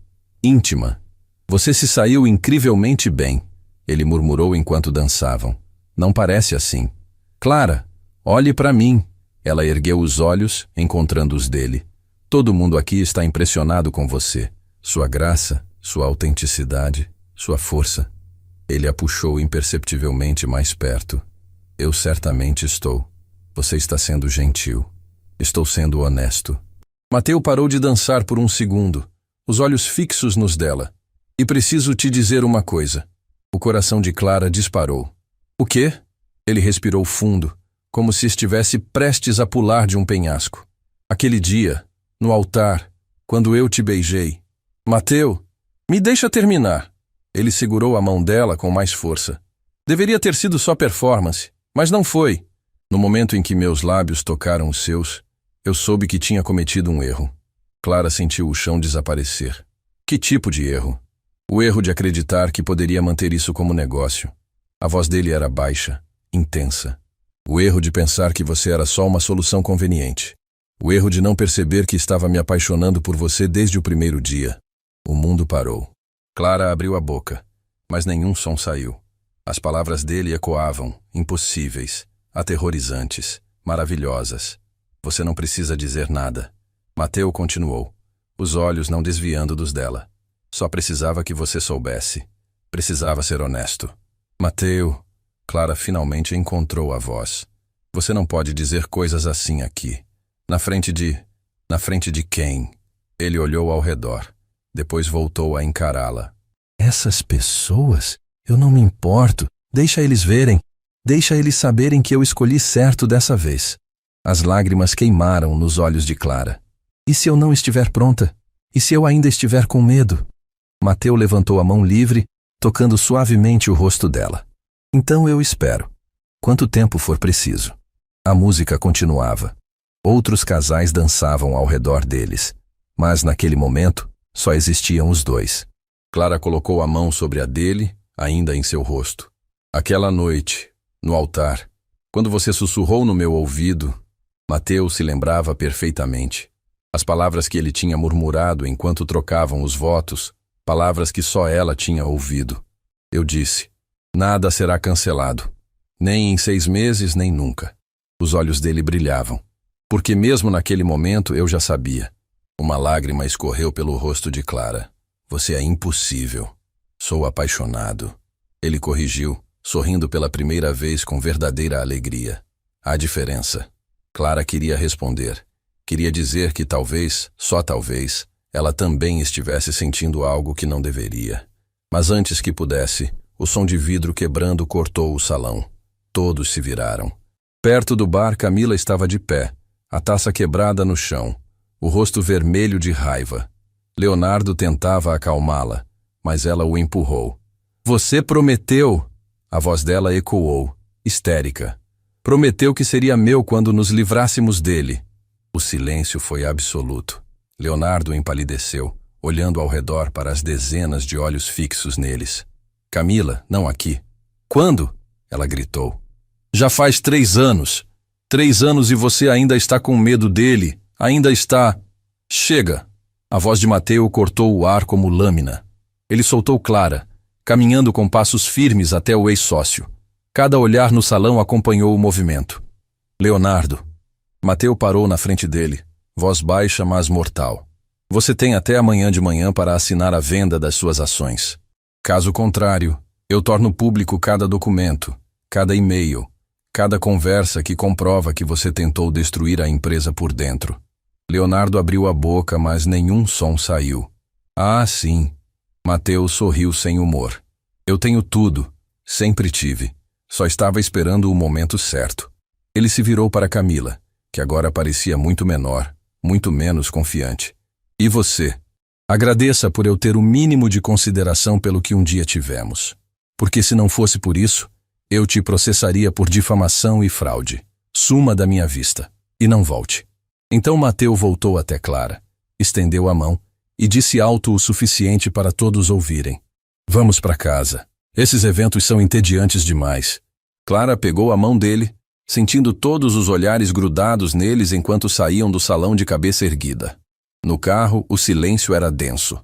íntima. Você se saiu incrivelmente bem, ele murmurou enquanto dançavam. Não parece assim. Clara, olhe para mim. Ela ergueu os olhos, encontrando os dele. Todo mundo aqui está impressionado com você. Sua graça, sua autenticidade, sua força. Ele a puxou imperceptivelmente mais perto. Eu certamente estou. Você está sendo gentil. Estou sendo honesto. Mateu parou de dançar por um segundo, os olhos fixos nos dela. E preciso te dizer uma coisa. O coração de Clara disparou. O quê? Ele respirou fundo, como se estivesse prestes a pular de um penhasco. Aquele dia, no altar, quando eu te beijei. Mateu, me deixa terminar. Ele segurou a mão dela com mais força. Deveria ter sido só performance, mas não foi. No momento em que meus lábios tocaram os seus, eu soube que tinha cometido um erro. Clara sentiu o chão desaparecer. Que tipo de erro? O erro de acreditar que poderia manter isso como negócio. A voz dele era baixa, intensa. O erro de pensar que você era só uma solução conveniente. O erro de não perceber que estava me apaixonando por você desde o primeiro dia. O mundo parou. Clara abriu a boca, mas nenhum som saiu. As palavras dele ecoavam, impossíveis, aterrorizantes, maravilhosas. Você não precisa dizer nada. Mateu continuou, os olhos não desviando dos dela. Só precisava que você soubesse. Precisava ser honesto. Mateu, Clara finalmente encontrou a voz. Você não pode dizer coisas assim aqui. Na frente de quem? Ele olhou ao redor. Depois voltou a encará-la. Essas pessoas? Eu não me importo. Deixa eles verem. Deixa eles saberem que eu escolhi certo dessa vez. As lágrimas queimaram nos olhos de Clara. E se eu não estiver pronta? E se eu ainda estiver com medo? Mateu levantou a mão livre, tocando suavemente o rosto dela. Então eu espero. Quanto tempo for preciso. A música continuava. Outros casais dançavam ao redor deles. Mas naquele momento, só existiam os dois. Clara colocou a mão sobre a dele, ainda em seu rosto. Aquela noite, no altar, quando você sussurrou no meu ouvido, Mateu se lembrava perfeitamente. As palavras que ele tinha murmurado enquanto trocavam os votos, palavras que só ela tinha ouvido. Eu disse, nada será cancelado. Nem em 6 meses, nem nunca. Os olhos dele brilhavam. Porque mesmo naquele momento eu já sabia. Uma lágrima escorreu pelo rosto de Clara. Você é impossível. Sou apaixonado. Ele corrigiu, sorrindo pela primeira vez com verdadeira alegria. Há diferença. Clara queria responder. Queria dizer que talvez, só talvez, ela também estivesse sentindo algo que não deveria. Mas antes que pudesse, o som de vidro quebrando cortou o salão. Todos se viraram. Perto do bar, Camila estava de pé, a taça quebrada no chão, o rosto vermelho de raiva. Leonardo tentava acalmá-la, mas ela o empurrou. Você prometeu! A voz dela ecoou, histérica. Prometeu que seria meu quando nos livrássemos dele. O silêncio foi absoluto. Leonardo empalideceu, olhando ao redor para as dezenas de olhos fixos neles. Camila, não aqui. Quando? Ela gritou. Já faz 3 anos. 3 anos e você ainda está com medo dele. Ainda está... Chega! A voz de Mateu cortou o ar como lâmina. Ele soltou Clara, caminhando com passos firmes até o ex-sócio. Cada olhar no salão acompanhou o movimento. Leonardo. Mateu parou na frente dele, voz baixa mas mortal. Você tem até amanhã de manhã para assinar a venda das suas ações. Caso contrário, eu torno público cada documento, cada e-mail, cada conversa que comprova que você tentou destruir a empresa por dentro. Leonardo abriu a boca, mas nenhum som saiu. Ah, sim. Mateus sorriu sem humor. Eu tenho tudo. Sempre tive. Só estava esperando o momento certo. Ele se virou para Camila, que agora parecia muito menor, muito menos confiante. E você? Agradeça por eu ter o mínimo de consideração pelo que um dia tivemos. Porque se não fosse por isso, eu te processaria por difamação e fraude. Suma da minha vista. E não volte. Então Mateus voltou até Clara, estendeu a mão e disse alto o suficiente para todos ouvirem. Vamos para casa. Esses eventos são entediantes demais. Clara pegou a mão dele, sentindo todos os olhares grudados neles enquanto saíam do salão de cabeça erguida. No carro, o silêncio era denso.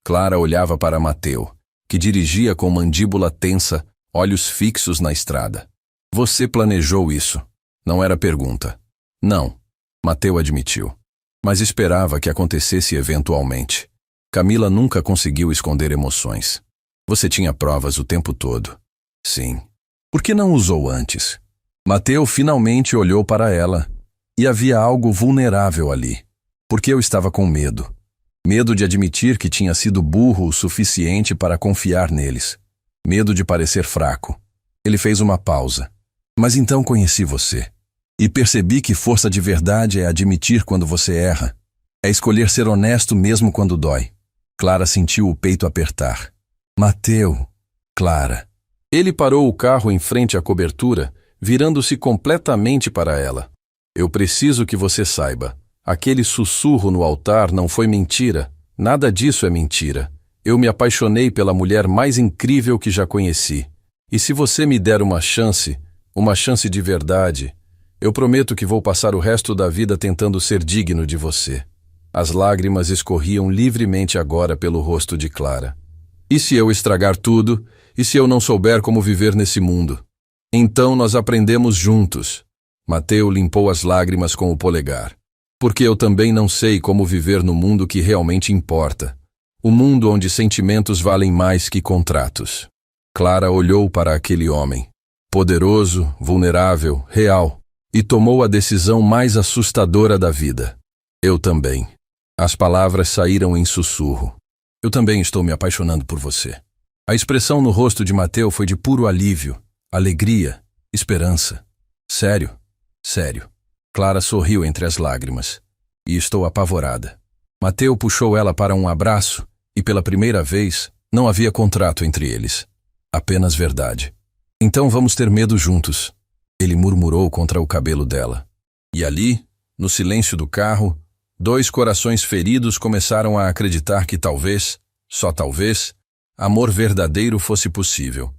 Clara olhava para Mateus, que dirigia com mandíbula tensa, olhos fixos na estrada. Você planejou isso? Não era pergunta. Não, Mateus admitiu. Mas esperava que acontecesse eventualmente. Camila nunca conseguiu esconder emoções. Você tinha provas o tempo todo. Sim. Por que não usou antes? Mateus finalmente olhou para ela, e havia algo vulnerável ali. Porque eu estava com medo. Medo de admitir que tinha sido burro o suficiente para confiar neles. Medo de parecer fraco. Ele fez uma pausa. Mas então conheci você. E percebi que força de verdade é admitir quando você erra. É escolher ser honesto mesmo quando dói. Clara sentiu o peito apertar. Mateus, Clara. Ele parou o carro em frente à cobertura, virando-se completamente para ela. Eu preciso que você saiba. Aquele sussurro no altar não foi mentira. Nada disso é mentira. Eu me apaixonei pela mulher mais incrível que já conheci. E se você me der uma chance de verdade, eu prometo que vou passar o resto da vida tentando ser digno de você. As lágrimas escorriam livremente agora pelo rosto de Clara. E se eu estragar tudo? E se eu não souber como viver nesse mundo? Então nós aprendemos juntos. Mateus limpou as lágrimas com o polegar. Porque eu também não sei como viver no mundo que realmente importa. O mundo onde sentimentos valem mais que contratos. Clara olhou para aquele homem. Poderoso, vulnerável, real. E tomou a decisão mais assustadora da vida. Eu também. As palavras saíram em sussurro. Eu também estou me apaixonando por você. A expressão no rosto de Mateus foi de puro alívio, alegria, esperança. Sério? Sério. Clara sorriu entre as lágrimas. E estou apavorada. Mateus puxou ela para um abraço e pela primeira vez não havia contrato entre eles. Apenas verdade. Então vamos ter medo juntos. Ele murmurou contra o cabelo dela. E ali, no silêncio do carro, 2 corações feridos começaram a acreditar que talvez, só talvez, amor verdadeiro fosse possível.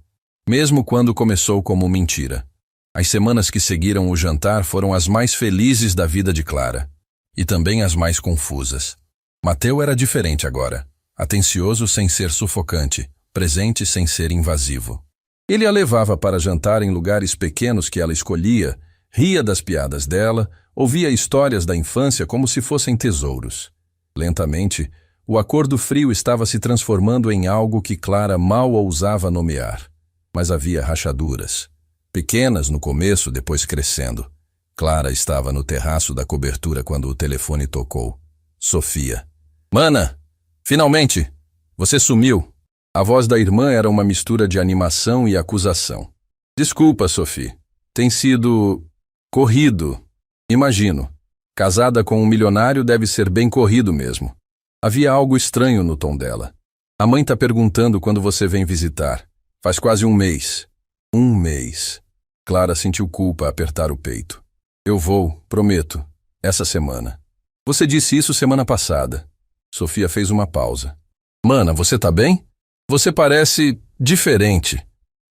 Mesmo quando começou como mentira. As semanas que seguiram o jantar foram as mais felizes da vida de Clara. E também as mais confusas. Mateus era diferente agora. Atencioso sem ser sufocante, presente sem ser invasivo. Ele a levava para jantar em lugares pequenos que ela escolhia, ria das piadas dela, ouvia histórias da infância como se fossem tesouros. Lentamente, o acordo frio estava se transformando em algo que Clara mal ousava nomear. Mas havia rachaduras. Pequenas no começo, depois crescendo. Clara estava no terraço da cobertura quando o telefone tocou. Sofia. Mana! Finalmente! Você sumiu! A voz da irmã era uma mistura de animação e acusação. Desculpa, Sophie. Tem sido... corrido. Imagino. Casada com um milionário deve ser bem corrido mesmo. Havia algo estranho no tom dela. A mãe tá perguntando quando você vem visitar. Faz quase um mês. Um mês. Clara sentiu culpa a apertar o peito. Eu vou, prometo, essa semana. Você disse isso semana passada. Sofia fez uma pausa. Mana, você tá bem? Você parece diferente.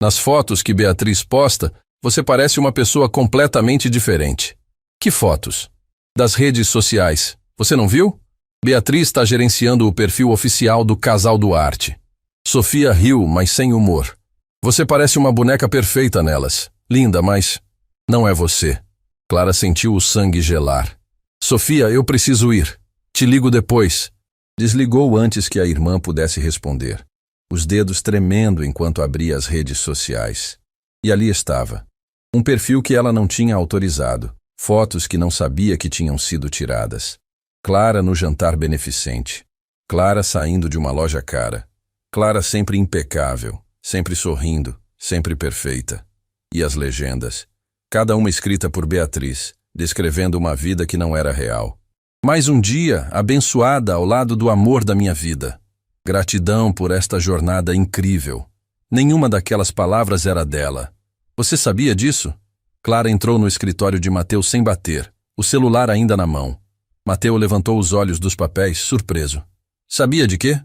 Nas fotos que Beatriz posta, você parece uma pessoa completamente diferente. Que fotos? Das redes sociais. Você não viu? Beatriz está gerenciando o perfil oficial do casal Duarte. Sofia riu, mas sem humor. Você parece uma boneca perfeita nelas. Linda, mas não é você. Clara sentiu o sangue gelar. Sofia, eu preciso ir. Te ligo depois. Desligou antes que a irmã pudesse responder, os dedos tremendo enquanto abria as redes sociais. E ali estava. Um perfil que ela não tinha autorizado, fotos que não sabia que tinham sido tiradas. Clara no jantar beneficente. Clara saindo de uma loja cara. Clara sempre impecável, sempre sorrindo, sempre perfeita. E as legendas, cada uma escrita por Beatriz, descrevendo uma vida que não era real. Mais um dia abençoada ao lado do amor da minha vida. Gratidão por esta jornada incrível. Nenhuma daquelas palavras era dela. Você sabia disso? Clara entrou no escritório de Mateu sem bater, o celular ainda na mão. Mateu levantou os olhos dos papéis, surpreso. Sabia de quê?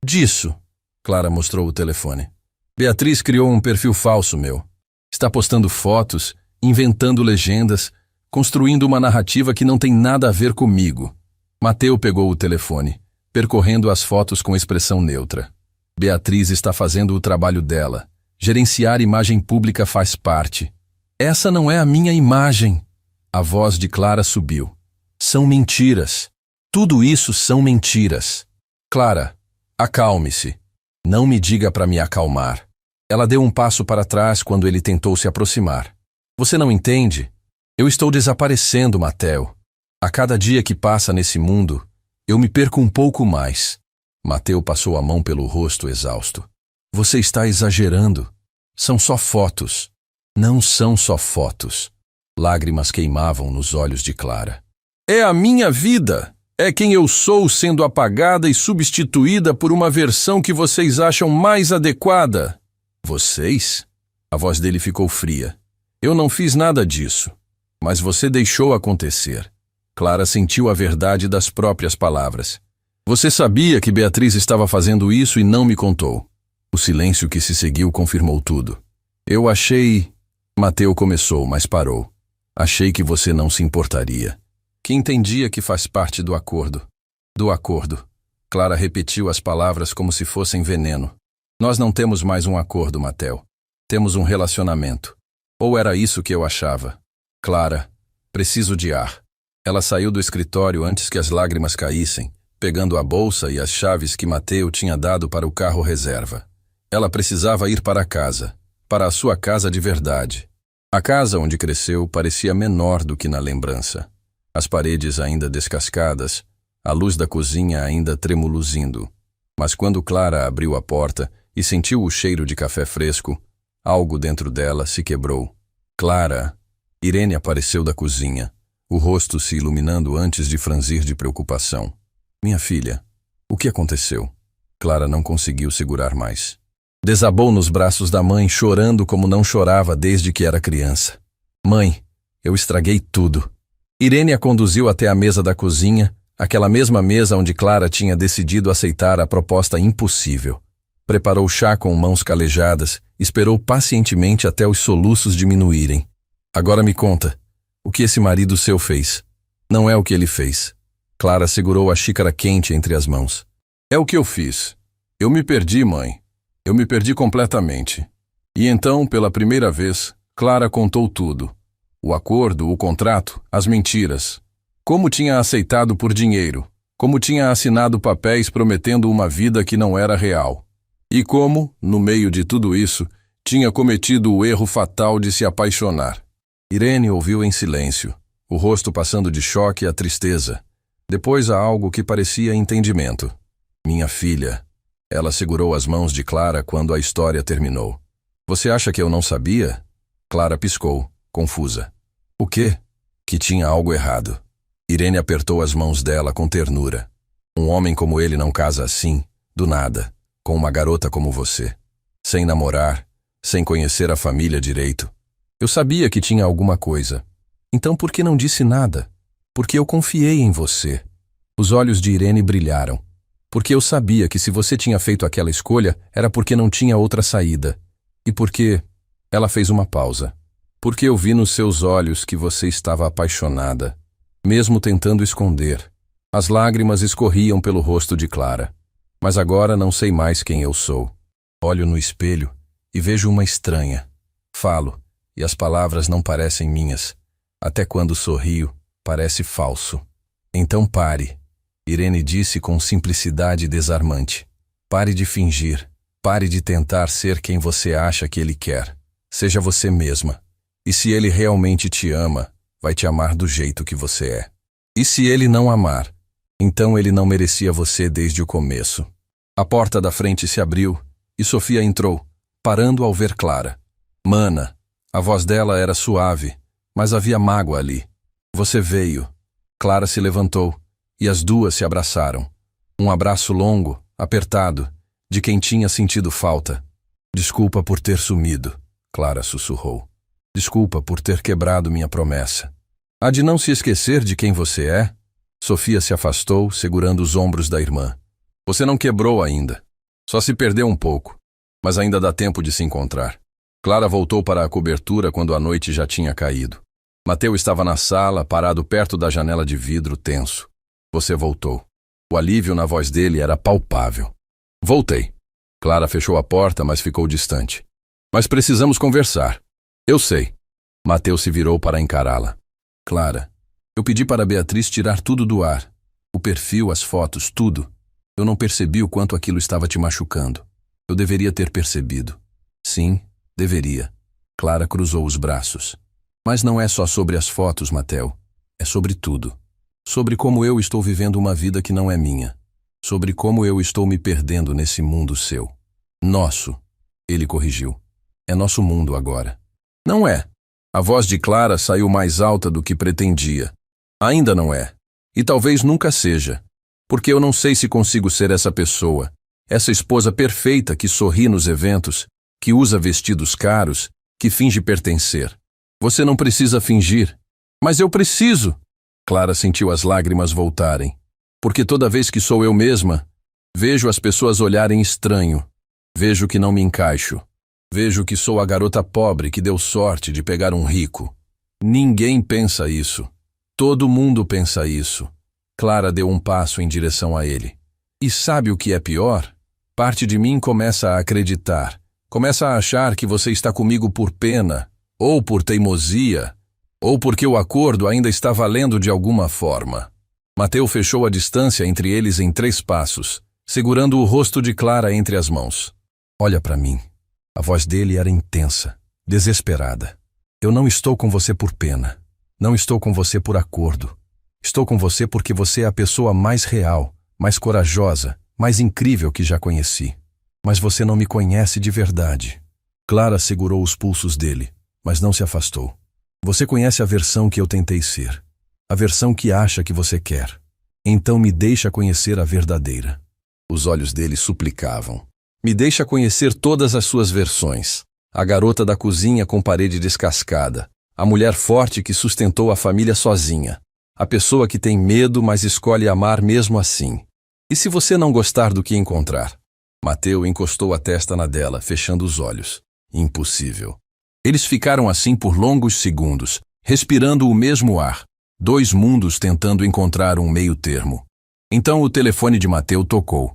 Disso. Clara mostrou o telefone. Beatriz criou um perfil falso meu. Está postando fotos, inventando legendas, construindo uma narrativa que não tem nada a ver comigo. Mateu pegou o telefone, percorrendo as fotos com expressão neutra. Beatriz está fazendo o trabalho dela. Gerenciar imagem pública faz parte. Essa não é a minha imagem. A voz de Clara subiu. São mentiras. Tudo isso são mentiras. Clara, acalme-se. Não me diga para me acalmar. Ela deu um passo para trás quando ele tentou se aproximar. Você não entende? Eu estou desaparecendo, Mateu. A cada dia que passa nesse mundo, eu me perco um pouco mais. Mateu passou a mão pelo rosto exausto. Você está exagerando. São só fotos. Não são só fotos. Lágrimas queimavam nos olhos de Clara. É a minha vida. É quem eu sou sendo apagada e substituída por uma versão que vocês acham mais adequada. Vocês? A voz dele ficou fria. Eu não fiz nada disso. Mas você deixou acontecer. Clara sentiu a verdade das próprias palavras. Você sabia que Beatriz estava fazendo isso e não me contou. O silêncio que se seguiu confirmou tudo. Eu achei... Mateu começou, mas parou. Achei que você não se importaria. Que entendia que faz parte do acordo. Do acordo. Clara repetiu as palavras como se fossem veneno. Nós não temos mais um acordo, Mateu. Temos um relacionamento. Ou era isso que eu achava. Clara, preciso de ar. Ela saiu do escritório antes que as lágrimas caíssem, pegando a bolsa e as chaves que Mateu tinha dado para o carro reserva. Ela precisava ir para casa, para a sua casa de verdade. A casa onde cresceu parecia menor do que na lembrança. As paredes ainda descascadas, a luz da cozinha ainda tremuluzindo. Mas quando Clara abriu a porta e sentiu o cheiro de café fresco, algo dentro dela se quebrou. Clara! Irene apareceu da cozinha, o rosto se iluminando antes de franzir de preocupação. Minha filha, o que aconteceu? Clara não conseguiu segurar mais. Desabou nos braços da mãe, chorando como não chorava desde que era criança. Mãe, eu estraguei tudo. Irene a conduziu até a mesa da cozinha, aquela mesma mesa onde Clara tinha decidido aceitar a proposta impossível. Preparou chá com mãos calejadas, esperou pacientemente até os soluços diminuírem. Agora me conta, o que esse marido seu fez? Não é o que ele fez. Clara segurou a xícara quente entre as mãos. É o que eu fiz. Eu me perdi, mãe. Eu me perdi completamente. E então, pela primeira vez, Clara contou tudo. O acordo, o contrato, as mentiras. Como tinha aceitado por dinheiro. Como tinha assinado papéis prometendo uma vida que não era real. E como, no meio de tudo isso, tinha cometido o erro fatal de se apaixonar. Irene ouviu em silêncio, o rosto passando de choque à tristeza. Depois a algo que parecia entendimento. Minha filha. Ela segurou as mãos de Clara quando a história terminou. Você acha que eu não sabia? Clara piscou, confusa. O quê? Que tinha algo errado. Irene apertou as mãos dela com ternura. Um homem como ele não casa assim, do nada, com uma garota como você. Sem namorar, sem conhecer a família direito. Eu sabia que tinha alguma coisa. Então por que não disse nada? Porque eu confiei em você. Os olhos de Irene brilharam. Porque eu sabia que se você tinha feito aquela escolha, era porque não tinha outra saída. E porque... Ela fez uma pausa. Porque eu vi nos seus olhos que você estava apaixonada, mesmo tentando esconder. As lágrimas escorriam pelo rosto de Clara. Mas agora não sei mais quem eu sou. Olho no espelho e vejo uma estranha. Falo, e as palavras não parecem minhas. Até quando sorrio, parece falso. Então pare. Irene disse com simplicidade desarmante. Pare de fingir. Pare de tentar ser quem você acha que ele quer. Seja você mesma. E se ele realmente te ama, vai te amar do jeito que você é. E se ele não amar, então ele não merecia você desde o começo. A porta da frente se abriu e Sofia entrou, parando ao ver Clara. Mana, a voz dela era suave, mas havia mágoa ali. Você veio. Clara se levantou e as duas se abraçaram. Um abraço longo, apertado, de quem tinha sentido falta. Desculpa por ter sumido, Clara sussurrou. Desculpa por ter quebrado minha promessa. Há de não se esquecer de quem você é? Sofia se afastou, segurando os ombros da irmã. Você não quebrou ainda. Só se perdeu um pouco, mas ainda dá tempo de se encontrar. Clara voltou para a cobertura quando a noite já tinha caído. Mateu estava na sala, parado perto da janela de vidro, tenso. Você voltou. O alívio na voz dele era palpável. Voltei. Clara fechou a porta, mas ficou distante. Mas precisamos conversar. Eu sei. Mateu se virou para encará-la. Clara, eu pedi para Beatriz tirar tudo do ar. O perfil, as fotos, tudo. Eu não percebi o quanto aquilo estava te machucando. Eu deveria ter percebido. Sim, deveria. Clara cruzou os braços. Mas não é só sobre as fotos, Mateu. É sobre tudo. Sobre como eu estou vivendo uma vida que não é minha. Sobre como eu estou me perdendo nesse mundo seu. Nosso. Ele corrigiu. É nosso mundo agora. Não é. A voz de Clara saiu mais alta do que pretendia. Ainda não é. E talvez nunca seja. Porque eu não sei se consigo ser essa pessoa. Essa esposa perfeita que sorri nos eventos, que usa vestidos caros, que finge pertencer. Você não precisa fingir. Mas eu preciso. Clara sentiu as lágrimas voltarem. Porque toda vez que sou eu mesma, vejo as pessoas olharem estranho. Vejo que não me encaixo. Vejo que sou a garota pobre que deu sorte de pegar um rico. Ninguém pensa isso. Todo mundo pensa isso. Clara deu um passo em direção a ele. E sabe o que é pior? Parte de mim começa a acreditar. Começa a achar que você está comigo por pena, ou por teimosia, ou porque o acordo ainda está valendo de alguma forma. Mateu fechou a distância entre eles em 3 passos, segurando o rosto de Clara entre as mãos. Olha para mim. A voz dele era intensa, desesperada. Eu não estou com você por pena. Não estou com você por acordo. Estou com você porque você é a pessoa mais real, mais corajosa, mais incrível que já conheci. Mas você não me conhece de verdade. Clara segurou os pulsos dele, mas não se afastou. Você conhece a versão que eu tentei ser. A versão que acha que você quer. Então me deixa conhecer a verdadeira. Os olhos dele suplicavam. Me deixa conhecer todas as suas versões. A garota da cozinha com parede descascada. A mulher forte que sustentou a família sozinha. A pessoa que tem medo, mas escolhe amar mesmo assim. E se você não gostar do que encontrar? Mateu encostou a testa na dela, fechando os olhos. Impossível. Eles ficaram assim por longos segundos, respirando o mesmo ar. 2 mundos tentando encontrar um meio termo. Então o telefone de Mateu tocou.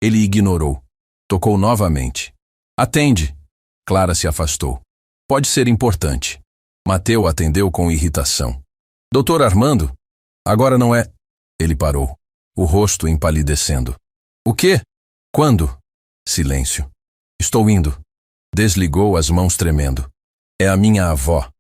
Ele ignorou. Tocou novamente. Atende. Clara se afastou. Pode ser importante. Mateu atendeu com irritação. Doutor Armando? Agora não é... Ele parou, o rosto empalidecendo. O quê? Quando? Silêncio. Estou indo. Desligou, as mãos tremendo. É a minha avó.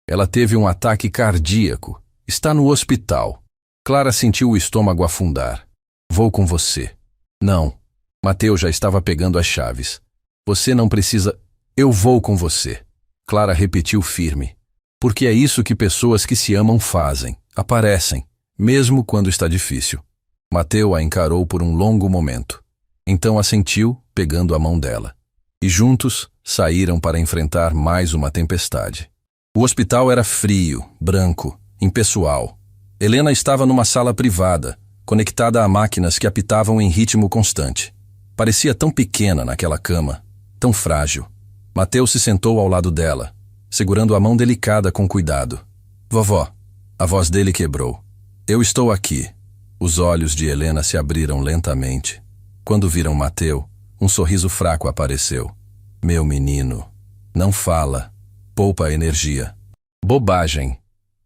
Ela teve um ataque cardíaco. Está no hospital. Clara sentiu o estômago afundar. Vou com você. Não. Mateu já estava pegando as chaves. Você não precisa... Eu vou com você. Clara repetiu firme. Porque é isso que pessoas que se amam fazem. Aparecem, mesmo quando está difícil. Mateu a encarou por um longo momento. Então assentiu, pegando a mão dela. E juntos saíram para enfrentar mais uma tempestade. O hospital era frio, branco, impessoal. Helena estava numa sala privada, conectada a máquinas que apitavam em ritmo constante. Parecia tão pequena naquela cama, tão frágil. Mateu se sentou ao lado dela, segurando a mão delicada com cuidado. Vovó, a voz dele quebrou. Eu estou aqui. Os olhos de Helena se abriram lentamente. Quando viram Mateu, um sorriso fraco apareceu. Meu menino, não fala. Poupa energia. Bobagem.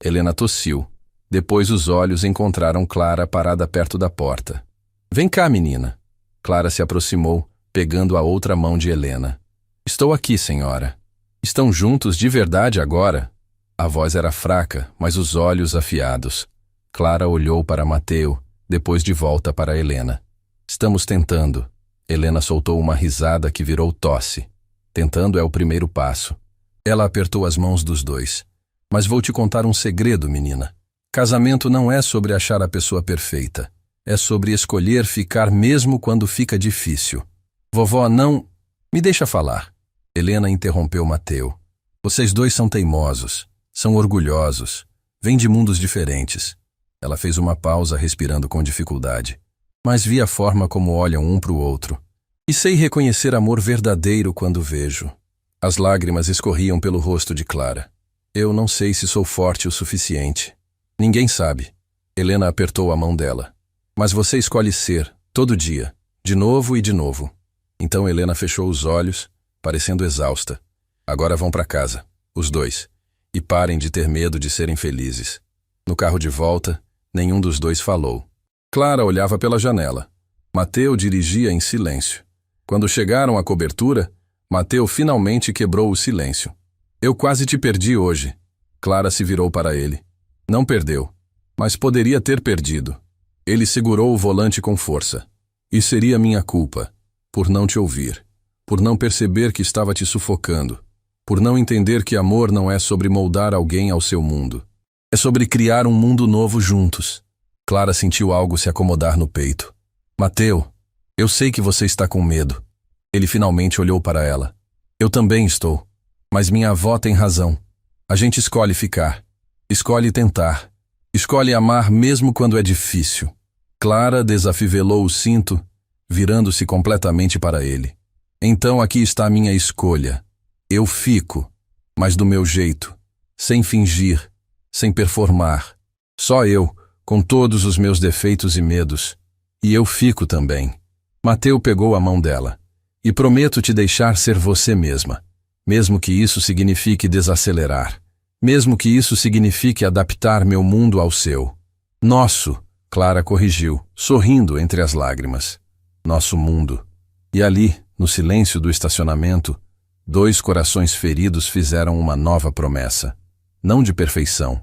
Helena tossiu. Depois os olhos encontraram Clara parada perto da porta. Vem cá, menina. Clara se aproximou, pegando a outra mão de Helena. Estou aqui, senhora. Estão juntos de verdade agora? A voz era fraca, mas os olhos afiados. Clara olhou para Mateu, depois de volta para Helena. Estamos tentando. Helena soltou uma risada que virou tosse. Tentando é o primeiro passo. Ela apertou as mãos dos dois. Mas vou te contar um segredo, menina. Casamento não é sobre achar a pessoa perfeita. É sobre escolher ficar mesmo quando fica difícil. Vovó, não... Me deixa falar. Helena interrompeu Mateu. Vocês dois são teimosos, são orgulhosos, vêm de mundos diferentes. Ela fez uma pausa, respirando com dificuldade. Mas vi a forma como olham um para o outro. E sei reconhecer amor verdadeiro quando vejo. As lágrimas escorriam pelo rosto de Clara. Eu não sei se sou forte o suficiente. Ninguém sabe. Helena apertou a mão dela. Mas você escolhe ser, todo dia, de novo e de novo. Então Helena fechou os olhos, parecendo exausta. Agora vão para casa, os dois, e parem de ter medo de serem felizes. No carro de volta, nenhum dos dois falou. Clara olhava pela janela. Mateu dirigia em silêncio. Quando chegaram à cobertura, Mateu finalmente quebrou o silêncio. Eu quase te perdi hoje. Clara se virou para ele. Não perdeu, mas poderia ter perdido. Ele segurou o volante com força. E seria minha culpa, por não te ouvir, por não perceber que estava te sufocando, por não entender que amor não é sobre moldar alguém ao seu mundo. É sobre criar um mundo novo juntos. Clara sentiu algo se acomodar no peito. Mateu, eu sei que você está com medo. Ele finalmente olhou para ela. Eu também estou. Mas minha avó tem razão. A gente escolhe ficar. Escolhe tentar. Escolhe amar mesmo quando é difícil. Clara desafivelou o cinto, virando-se completamente para ele. Então aqui está a minha escolha. Eu fico, mas do meu jeito, sem fingir, sem performar. Só eu, com todos os meus defeitos e medos. E eu fico também. Mateu pegou a mão dela. E prometo te deixar ser você mesma, mesmo que isso signifique desacelerar, mesmo que isso signifique adaptar meu mundo ao seu. Nosso, Clara corrigiu, sorrindo entre as lágrimas. Nosso mundo. E ali, no silêncio do estacionamento, dois corações feridos fizeram uma nova promessa. Não de perfeição,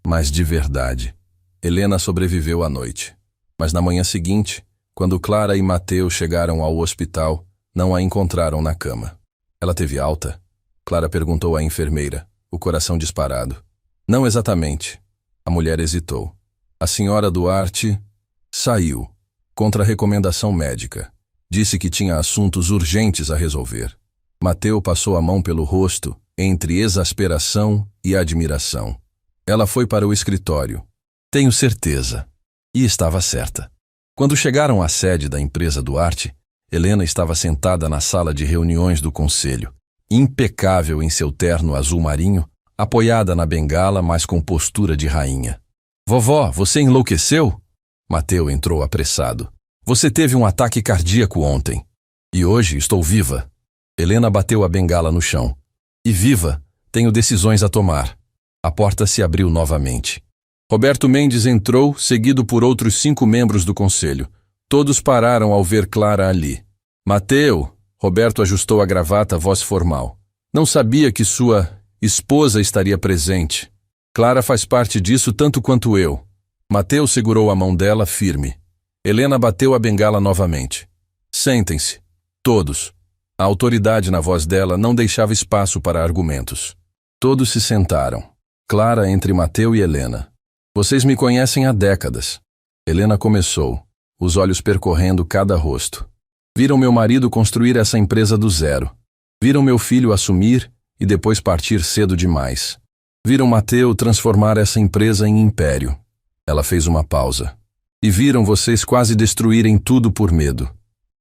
mas de verdade. Helena sobreviveu à noite. Mas na manhã seguinte, quando Clara e Mateu chegaram ao hospital, não a encontraram na cama. Ela teve alta? Clara perguntou à enfermeira, o coração disparado. Não exatamente. A mulher hesitou. A senhora Duarte saiu, contra a recomendação médica. Disse que tinha assuntos urgentes a resolver. Mateu passou a mão pelo rosto, entre exasperação e admiração. Ela foi para o escritório. Tenho certeza. E estava certa. Quando chegaram à sede da empresa Duarte, Helena estava sentada na sala de reuniões do conselho, impecável em seu terno azul marinho, apoiada na bengala, mas com postura de rainha. Vovó, você enlouqueceu? Mateu entrou apressado. Você teve um ataque cardíaco ontem. E hoje estou viva. Helena bateu a bengala no chão. E viva, tenho decisões a tomar. A porta se abriu novamente. Roberto Mendes entrou, seguido por outros 5 membros do conselho. Todos pararam ao ver Clara ali. Mateu, Roberto ajustou a gravata, voz formal. Não sabia que sua esposa estaria presente. Clara faz parte disso tanto quanto eu. Mateu segurou a mão dela firme. Helena bateu a bengala novamente. Sentem-se. Todos. A autoridade na voz dela não deixava espaço para argumentos. Todos se sentaram. Clara entre Mateu e Helena. Vocês me conhecem há décadas. Helena começou, os olhos percorrendo cada rosto. Viram meu marido construir essa empresa do zero. Viram meu filho assumir e depois partir cedo demais. Viram Mateu transformar essa empresa em império. Ela fez uma pausa. E viram vocês quase destruírem tudo por medo.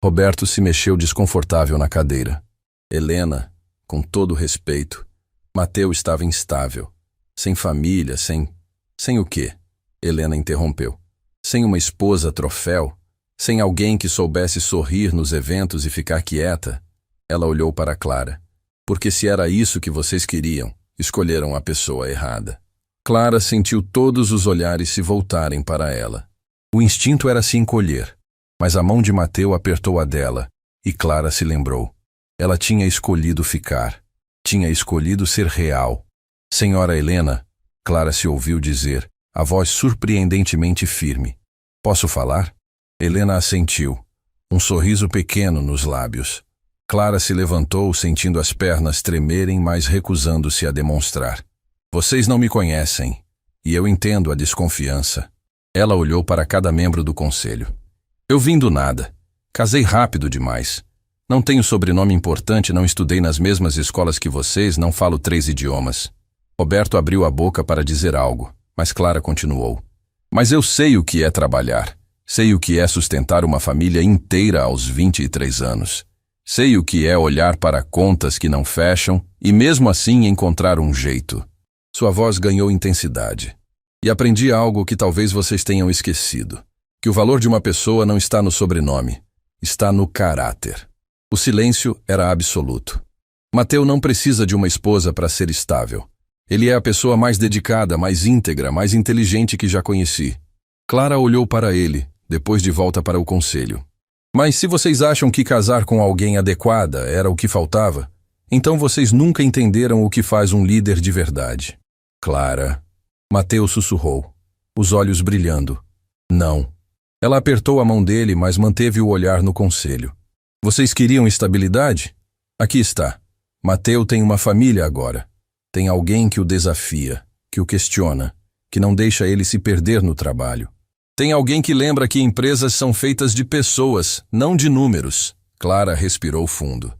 Roberto se mexeu desconfortável na cadeira. Helena, com todo respeito, Mateu estava instável. Sem família, sem o quê? Helena interrompeu. Sem uma esposa troféu? Sem alguém que soubesse sorrir nos eventos e ficar quieta? Ela olhou para Clara. Porque se era isso que vocês queriam, escolheram a pessoa errada. Clara sentiu todos os olhares se voltarem para ela. O instinto era se encolher, mas a mão de Mateu apertou a dela, e Clara se lembrou. Ela tinha escolhido ficar. Tinha escolhido ser real. Senhora Helena, Clara se ouviu dizer, a voz surpreendentemente firme. Posso falar? Helena assentiu, um sorriso pequeno nos lábios. Clara se levantou, sentindo as pernas tremerem, mas recusando-se a demonstrar. Vocês não me conhecem, e eu entendo a desconfiança. Ela olhou para cada membro do conselho. Eu vim do nada. Casei rápido demais. Não tenho sobrenome importante, não estudei nas mesmas escolas que vocês, não falo 3 idiomas. Roberto abriu a boca para dizer algo, mas Clara continuou. Mas eu sei o que é trabalhar. Sei o que é sustentar uma família inteira aos 23 anos. Sei o que é olhar para contas que não fecham e mesmo assim encontrar um jeito. Sua voz ganhou intensidade. E aprendi algo que talvez vocês tenham esquecido. Que o valor de uma pessoa não está no sobrenome, está no caráter. O silêncio era absoluto. Mateu não precisa de uma esposa para ser estável. Ele é a pessoa mais dedicada, mais íntegra, mais inteligente que já conheci. Clara olhou para ele, depois de volta para o conselho. Mas se vocês acham que casar com alguém adequada era o que faltava, então vocês nunca entenderam o que faz um líder de verdade. Clara. Mateu sussurrou, os olhos brilhando. Não. Ela apertou a mão dele, mas manteve o olhar no conselho. Vocês queriam estabilidade? Aqui está. Mateu tem uma família agora. Tem alguém que o desafia, que o questiona, que não deixa ele se perder no trabalho. Tem alguém que lembra que empresas são feitas de pessoas, não de números. Clara respirou fundo.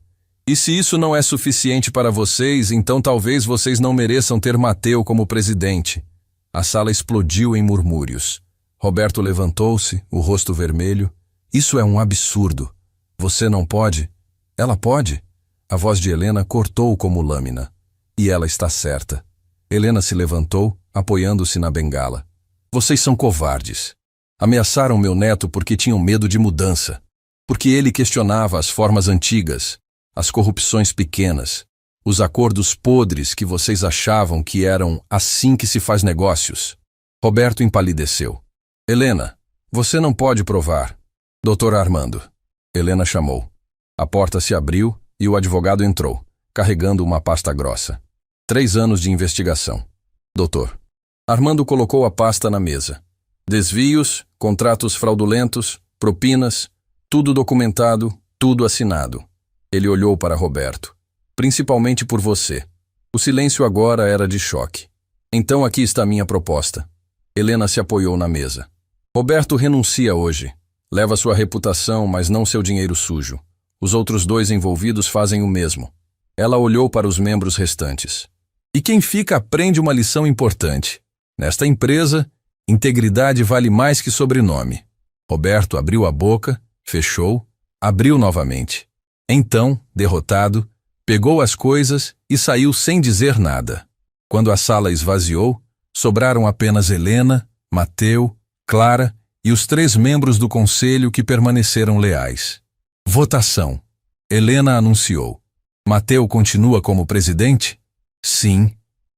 E se isso não é suficiente para vocês, então talvez vocês não mereçam ter Mateu como presidente. A sala explodiu em murmúrios. Roberto levantou-se, o rosto vermelho. Isso é um absurdo. Você não pode? Ela pode? A voz de Helena cortou como lâmina. E ela está certa. Helena se levantou, apoiando-se na bengala. Vocês são covardes. Ameaçaram meu neto porque tinham medo de mudança. Porque ele questionava as formas antigas, as corrupções pequenas, os acordos podres que vocês achavam que eram assim que se faz negócios. Roberto empalideceu. Helena, você não pode provar. Doutor Armando. Helena chamou. A porta se abriu e o advogado entrou, carregando uma pasta grossa. 3 anos de investigação. Doutor. Armando colocou a pasta na mesa. Desvios, contratos fraudulentos, propinas, tudo documentado, tudo assinado. Ele olhou para Roberto. Principalmente por você. O silêncio agora era de choque. Então aqui está minha proposta. Helena se apoiou na mesa. Roberto renuncia hoje. Leva sua reputação, mas não seu dinheiro sujo. Os outros 2 envolvidos fazem o mesmo. Ela olhou para os membros restantes. E quem fica aprende uma lição importante. Nesta empresa, integridade vale mais que sobrenome. Roberto abriu a boca, fechou, abriu novamente. Então, derrotado, pegou as coisas e saiu sem dizer nada. Quando a sala esvaziou, sobraram apenas Helena, Mateu, Clara e os 3 membros do conselho que permaneceram leais. Votação. Helena anunciou. Mateu continua como presidente? Sim.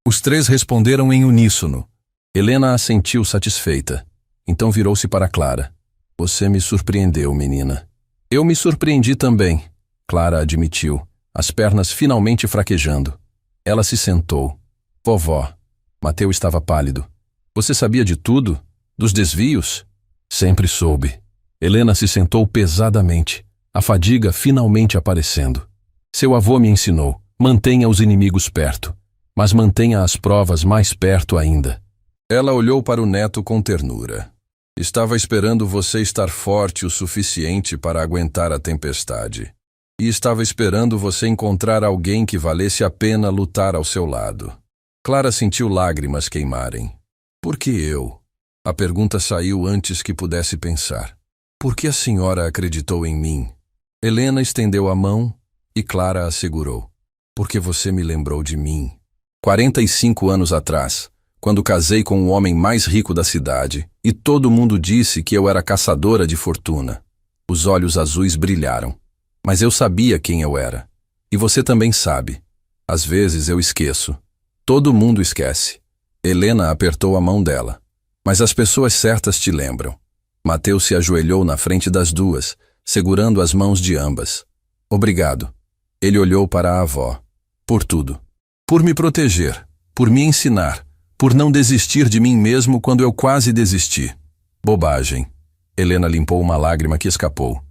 Os 3 responderam em uníssono. Helena assentiu satisfeita. Então virou-se para Clara. Você me surpreendeu, menina. Eu me surpreendi também, Clara admitiu, as pernas finalmente fraquejando. Ela se sentou. Vovó. Mateu estava pálido. Você sabia de tudo? Dos desvios? Sempre soube. Helena se sentou pesadamente, a fadiga finalmente aparecendo. Seu avô me ensinou, mantenha os inimigos perto, mas mantenha as provas mais perto ainda. Ela olhou para o neto com ternura. Estava esperando você estar forte o suficiente para aguentar a tempestade. E estava esperando você encontrar alguém que valesse a pena lutar ao seu lado. Clara sentiu lágrimas queimarem. Por que eu? A pergunta saiu antes que pudesse pensar. Por que a senhora acreditou em mim? Helena estendeu a mão e Clara a segurou. Porque você me lembrou de mim. 45 anos atrás, quando casei com o homem mais rico da cidade, e todo mundo disse que eu era caçadora de fortuna. Os olhos azuis brilharam. Mas eu sabia quem eu era. E você também sabe. Às vezes eu esqueço. Todo mundo esquece. Helena apertou a mão dela. Mas as pessoas certas te lembram. Mateus se ajoelhou na frente das duas, segurando as mãos de ambas. Obrigado. Ele olhou para a avó. Por tudo. Por me proteger. Por me ensinar. Por não desistir de mim mesmo quando eu quase desisti. Bobagem. Helena limpou uma lágrima que escapou.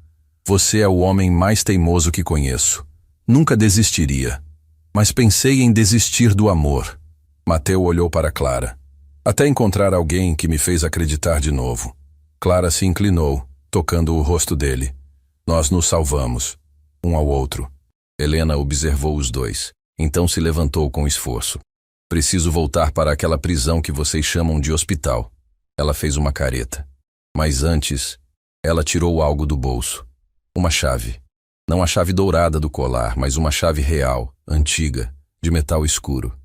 Você é o homem mais teimoso que conheço. Nunca desistiria. Mas pensei em desistir do amor. Mateus olhou para Clara. Até encontrar alguém que me fez acreditar de novo. Clara se inclinou, tocando o rosto dele. Nós nos salvamos, um ao outro. Helena observou os dois, então se levantou com esforço. Preciso voltar para aquela prisão que vocês chamam de hospital. Ela fez uma careta. Mas antes, ela tirou algo do bolso. Uma chave. Não a chave dourada do colar, mas uma chave real, antiga, de metal escuro.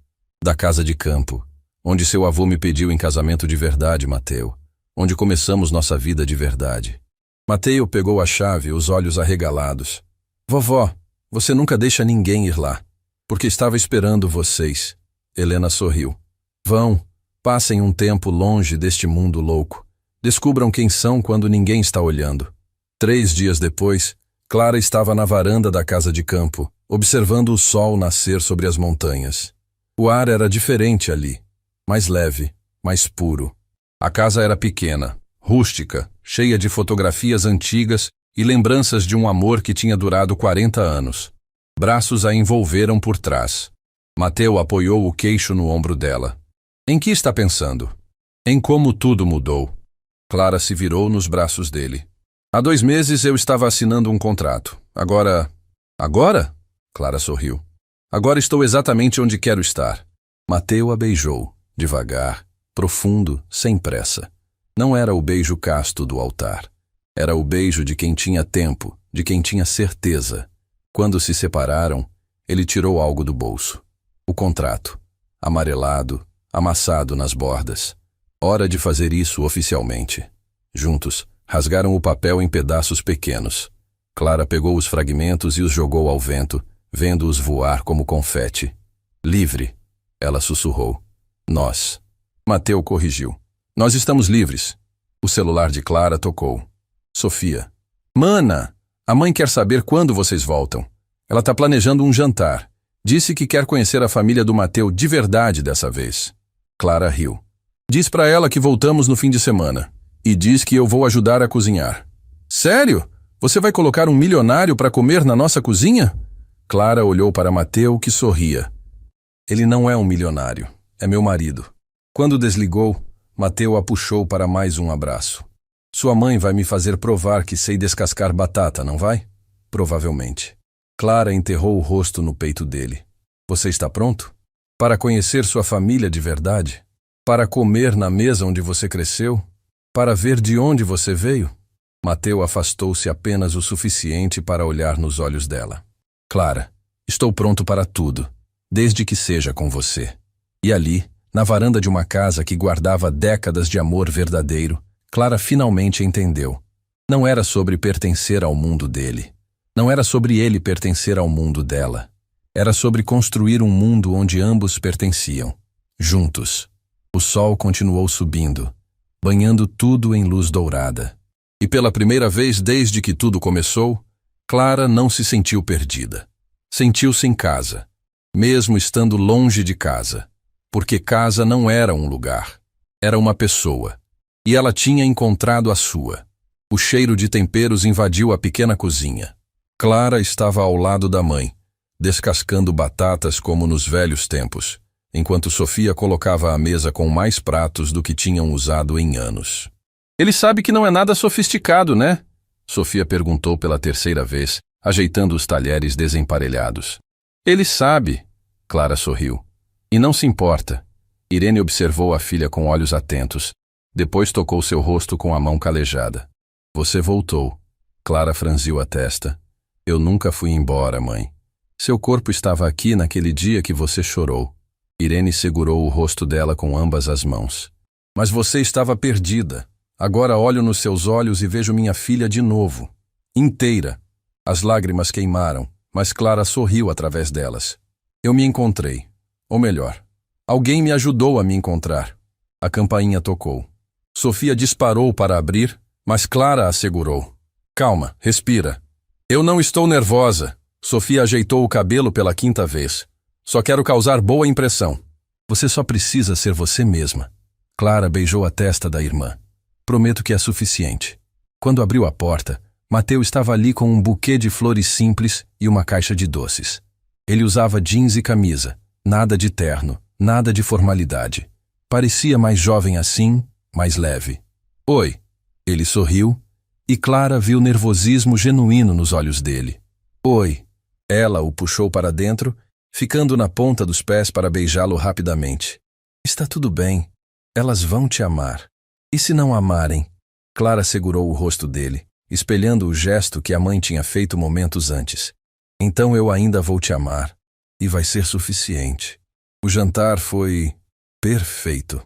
Da casa de campo, onde seu avô me pediu em casamento de verdade, Mateus. Onde começamos nossa vida de verdade. Mateus pegou a chave, os olhos arregalados. Vovó, você nunca deixa ninguém ir lá, porque estava esperando vocês. Helena sorriu. Vão, passem um tempo longe deste mundo louco. Descubram quem são quando ninguém está olhando. 3 dias depois, Clara estava na varanda da casa de campo, observando o sol nascer sobre as montanhas. O ar era diferente ali, mais leve, mais puro. A casa era pequena, rústica, cheia de fotografias antigas e lembranças de um amor que tinha durado 40 anos. Braços a envolveram por trás. Mateus apoiou o queixo no ombro dela. Em que está pensando? Em como tudo mudou. Clara se virou nos braços dele. Há 2 meses eu estava assinando um contrato. Agora... Agora? Clara sorriu. Agora estou exatamente onde quero estar. Mateus a beijou, devagar, profundo, sem pressa. Não era o beijo casto do altar. Era o beijo de quem tinha tempo, de quem tinha certeza. Quando se separaram, ele tirou algo do bolso. O contrato, amarelado, amassado nas bordas. Hora de fazer isso oficialmente. Juntos, rasgaram o papel em pedaços pequenos. Clara pegou os fragmentos e os jogou ao vento, vendo-os voar como confete. Livre, ela sussurrou. Nós. Mateus corrigiu. Nós estamos livres. O celular de Clara tocou. Sofia. Mana, a mãe quer saber quando vocês voltam. Ela está planejando um jantar. Disse que quer conhecer a família do Mateus de verdade dessa vez. Clara riu. Diz para ela que voltamos no fim de semana. E diz que eu vou ajudar a cozinhar. Sério? Você vai colocar um milionário para comer na nossa cozinha? Clara olhou para Mateus, que sorria. Ele não é um milionário. É meu marido. Quando desligou, Mateus a puxou para mais um abraço. Sua mãe vai me fazer provar que sei descascar batata, não vai? Provavelmente. Clara enterrou o rosto no peito dele. Você está pronto? Para conhecer sua família de verdade? Para comer na mesa onde você cresceu? Para ver de onde você veio? Mateus afastou-se apenas o suficiente para olhar nos olhos dela. Clara, estou pronto para tudo, desde que seja com você. E ali, na varanda de uma casa que guardava décadas de amor verdadeiro, Clara finalmente entendeu. Não era sobre pertencer ao mundo dele. Não era sobre ele pertencer ao mundo dela. Era sobre construir um mundo onde ambos pertenciam. Juntos. O sol continuou subindo, banhando tudo em luz dourada. E pela primeira vez desde que tudo começou, Clara não se sentiu perdida. Sentiu-se em casa, mesmo estando longe de casa. Porque casa não era um lugar, era uma pessoa. E ela tinha encontrado a sua. O cheiro de temperos invadiu a pequena cozinha. Clara estava ao lado da mãe, descascando batatas como nos velhos tempos, enquanto Sofia colocava a mesa com mais pratos do que tinham usado em anos. Ele sabe que não é nada sofisticado, né? Sofia perguntou pela 3ª vez, ajeitando os talheres desemparelhados. Ele sabe, Clara sorriu. E não se importa. Irene observou a filha com olhos atentos. Depois tocou seu rosto com a mão calejada. Você voltou. Clara franziu a testa. Eu nunca fui embora, mãe. Seu corpo estava aqui naquele dia que você chorou. Irene segurou o rosto dela com ambas as mãos. Mas você estava perdida. Agora olho nos seus olhos e vejo minha filha de novo. Inteira. As lágrimas queimaram, mas Clara sorriu através delas. Eu me encontrei. Ou melhor, Alguém me ajudou a me encontrar. A campainha tocou. Sofia disparou para abrir, mas Clara a segurou. Calma, respira. Eu não estou nervosa. Sofia ajeitou o cabelo pela 5ª vez. Só quero causar boa impressão. Você só precisa ser você mesma. Clara beijou a testa da irmã. Prometo que é suficiente. Quando abriu a porta, Mateu estava ali com um buquê de flores simples e uma caixa de doces. Ele usava jeans e camisa, nada de terno, nada de formalidade. Parecia mais jovem assim, mais leve. Oi. Ele sorriu, e Clara viu nervosismo genuíno nos olhos dele. Oi. Ela o puxou para dentro, ficando na ponta dos pés para beijá-lo rapidamente. Está tudo bem. Elas vão te amar. E se não amarem? Clara segurou o rosto dele, espelhando o gesto que a mãe tinha feito momentos antes. Então eu ainda vou te amar. E vai ser suficiente. O jantar foi perfeito.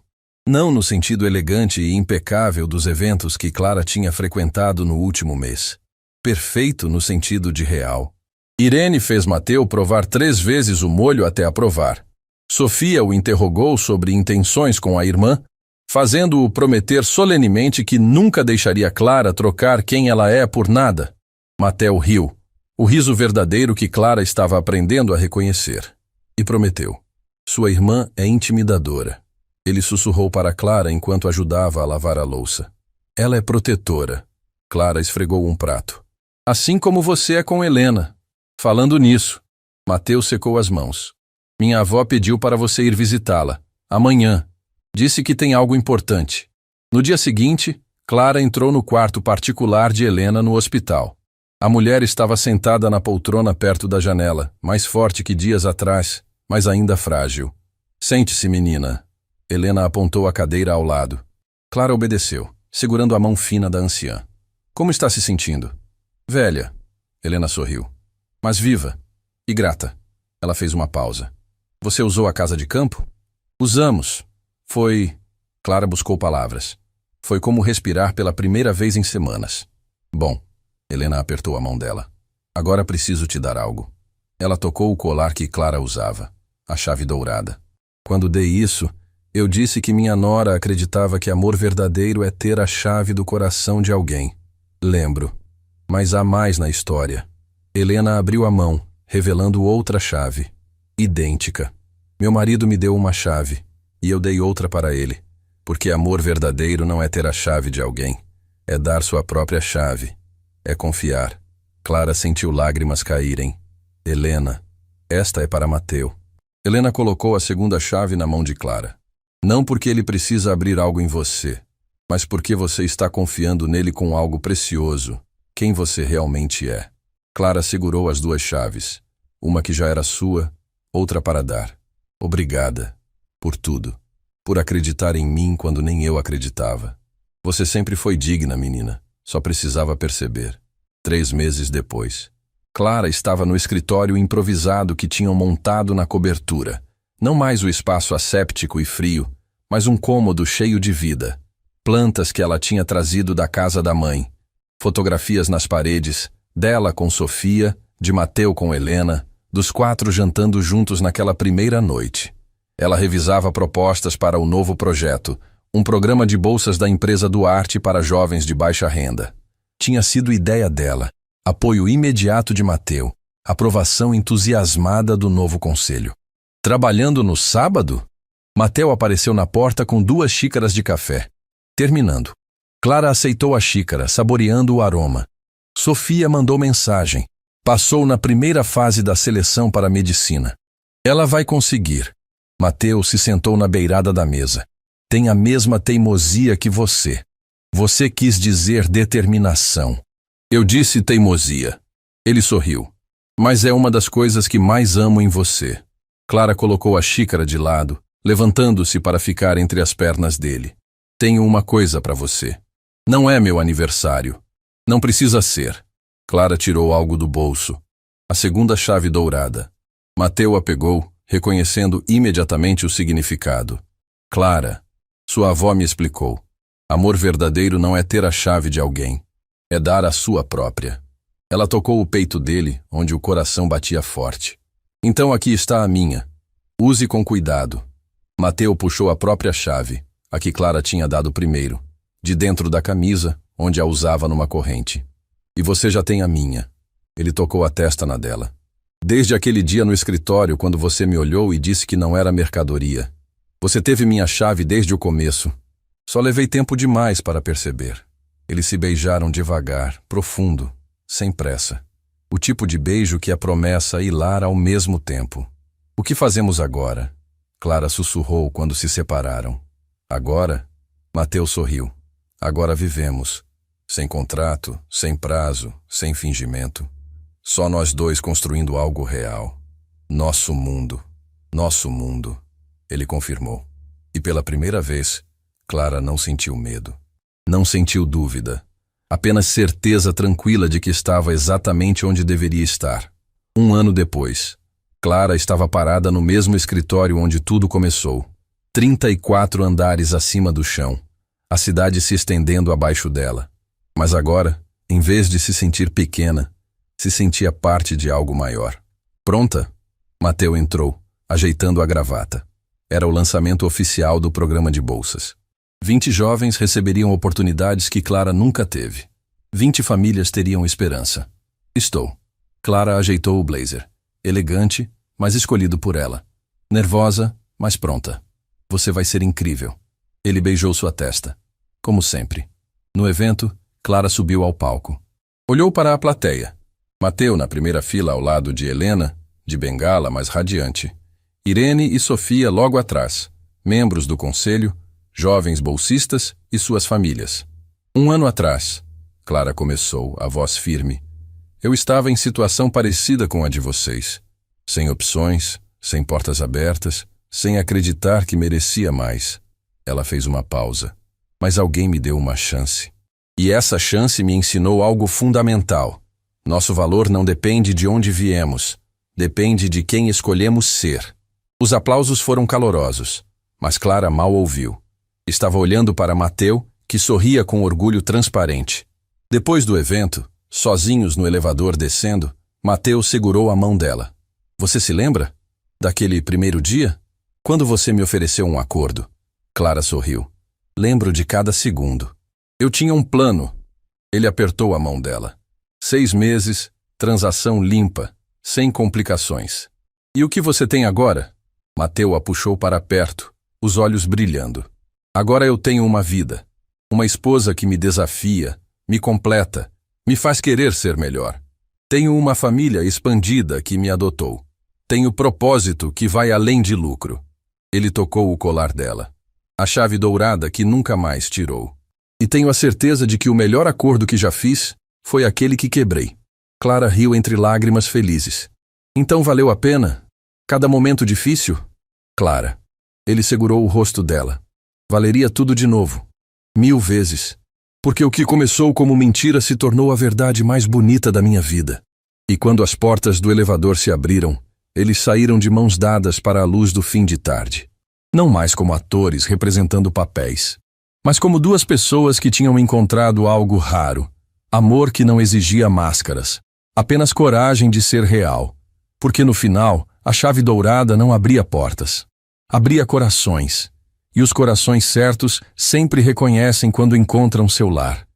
Não no sentido elegante e impecável dos eventos que Clara tinha frequentado no último mês. Perfeito no sentido de real. Irene fez Mateu provar 3 vezes o molho até aprovar. Sofia o interrogou sobre intenções com a irmã, fazendo-o prometer solenemente que nunca deixaria Clara trocar quem ela é por nada. Mateu riu, o riso verdadeiro que Clara estava aprendendo a reconhecer. E prometeu. Sua irmã é intimidadora. Ele sussurrou para Clara enquanto ajudava a lavar a louça. Ela é protetora. Clara esfregou um prato. Assim como você é com Helena. Falando nisso, Mateu secou as mãos. Minha avó pediu para você ir visitá-la. Amanhã. Disse que tem algo importante. No dia seguinte, Clara entrou no quarto particular de Helena no hospital. A mulher estava sentada na poltrona perto da janela, mais forte que dias atrás, mas ainda frágil. Sente-se, menina. Helena apontou a cadeira ao lado. Clara obedeceu, segurando a mão fina da anciã. Como está se sentindo? Velha. Helena sorriu. Mas viva. E grata. Ela fez uma pausa. Você usou a casa de campo? Usamos. Foi... Clara buscou palavras. Foi como respirar pela primeira vez em semanas. Bom. Helena apertou a mão dela. Agora preciso te dar algo. Ela tocou o colar que Clara usava. A chave dourada. Quando dei isso, eu disse que minha nora acreditava que amor verdadeiro é ter a chave do coração de alguém. Lembro. Mas há mais na história. Helena abriu a mão, revelando outra chave. Idêntica. Meu marido me deu uma chave, e eu dei outra para ele. Porque amor verdadeiro não é ter a chave de alguém. É dar sua própria chave. É confiar. Clara sentiu lágrimas caírem. Helena, esta é para Mateu. Helena colocou a segunda chave na mão de Clara. Não porque ele precisa abrir algo em você, mas porque você está confiando nele com algo precioso, quem você realmente é. Clara segurou as 2 chaves, uma que já era sua, outra para dar. Obrigada. Por tudo. Por acreditar em mim quando nem eu acreditava. Você sempre foi digna, menina. Só precisava perceber. 3 meses depois. Clara estava no escritório improvisado que tinham montado na cobertura. Não mais o espaço asséptico e frio, mas um cômodo cheio de vida. Plantas que ela tinha trazido da casa da mãe. Fotografias nas paredes, dela com Sofia, de Mateu com Helena, dos 4 jantando juntos naquela primeira noite. Ela revisava propostas para o novo projeto, um programa de bolsas da empresa Duarte para jovens de baixa renda. Tinha sido ideia dela, apoio imediato de Mateu, aprovação entusiasmada do novo conselho. Trabalhando no sábado? Mateu apareceu na porta com 2 xícaras de café. Terminando. Clara aceitou a xícara, saboreando o aroma. Sofia mandou mensagem. Passou na primeira fase da seleção para a medicina. Ela vai conseguir. Mateu se sentou na beirada da mesa. Tem a mesma teimosia que você. Você quis dizer determinação. Eu disse teimosia. Ele sorriu. Mas é uma das coisas que mais amo em você. Clara colocou a xícara de lado, levantando-se para ficar entre as pernas dele. Tenho uma coisa para você. Não é meu aniversário. Não precisa ser. Clara tirou algo do bolso. A segunda chave dourada. Mateu a pegou, reconhecendo imediatamente o significado. Clara, sua avó me explicou. Amor verdadeiro não é ter a chave de alguém. É dar a sua própria. Ela tocou o peito dele, onde o coração batia forte. Então aqui está a minha. Use com cuidado. Mateu puxou a própria chave, a que Clara tinha dado primeiro, de dentro da camisa, onde a usava numa corrente. E você já tem a minha. Ele tocou a testa na dela. Desde aquele dia no escritório, quando você me olhou e disse que não era mercadoria. Você teve minha chave desde o começo. Só levei tempo demais para perceber. Eles se beijaram devagar, profundo, sem pressa. O tipo de beijo que é promessa e lar ao mesmo tempo. O que fazemos agora? Clara sussurrou quando se separaram. Agora? Mateu sorriu. Agora vivemos. Sem contrato, sem prazo, sem fingimento. Só nós dois construindo algo real. Nosso mundo. Nosso mundo. Ele confirmou. E pela primeira vez, Clara não sentiu medo. Não sentiu dúvida. Apenas certeza tranquila de que estava exatamente onde deveria estar. 1 ano depois, Clara estava parada no mesmo escritório onde tudo começou. 34 andares acima do chão. A cidade se estendendo abaixo dela. Mas agora, em vez de se sentir pequena, se sentia parte de algo maior. Pronta? Mateu entrou, ajeitando a gravata. Era o lançamento oficial do programa de bolsas. 20 jovens receberiam oportunidades que Clara nunca teve. 20 famílias teriam esperança. Estou. Clara ajeitou o blazer. Elegante, mas escolhido por ela. Nervosa, mas pronta. Você vai ser incrível. Ele beijou sua testa. Como sempre. No evento, Clara subiu ao palco. Olhou para a plateia. Mateu na primeira fila ao lado de Helena, de bengala, mas radiante. Irene e Sofia logo atrás, membros do conselho, jovens bolsistas e suas famílias. 1 ano atrás, Clara começou, a voz firme. Eu estava em situação parecida com a de vocês. Sem opções, sem portas abertas, sem acreditar que merecia mais. Ela fez uma pausa. Mas alguém me deu uma chance. E essa chance me ensinou algo fundamental. Nosso valor não depende de onde viemos. Depende de quem escolhemos ser. Os aplausos foram calorosos, mas Clara mal ouviu. Estava olhando para Mateu, que sorria com orgulho transparente. Depois do evento, sozinhos no elevador descendo, Mateu segurou a mão dela. Você se lembra? Daquele primeiro dia? Quando você me ofereceu um acordo? Clara sorriu. Lembro de cada segundo. Eu tinha um plano. Ele apertou a mão dela. 6 meses, transação limpa, sem complicações. E o que você tem agora? Mateu a puxou para perto, os olhos brilhando. Agora eu tenho uma vida. Uma esposa que me desafia, me completa, me faz querer ser melhor. Tenho uma família expandida que me adotou. Tenho propósito que vai além de lucro. Ele tocou o colar dela. A chave dourada que nunca mais tirou. E tenho a certeza de que o melhor acordo que já fiz foi aquele que quebrei. Clara riu entre lágrimas felizes. Então valeu a pena? Cada momento difícil? Clara. Ele segurou o rosto dela. Valeria tudo de novo. 1000 vezes. Porque o que começou como mentira se tornou a verdade mais bonita da minha vida. E quando as portas do elevador se abriram, eles saíram de mãos dadas para a luz do fim de tarde. Não mais como atores representando papéis, mas como 2 pessoas que tinham encontrado algo raro. Amor que não exigia máscaras. Apenas coragem de ser real. Porque no final, a chave dourada não abria portas. Abria corações. E os corações certos sempre reconhecem quando encontram seu lar.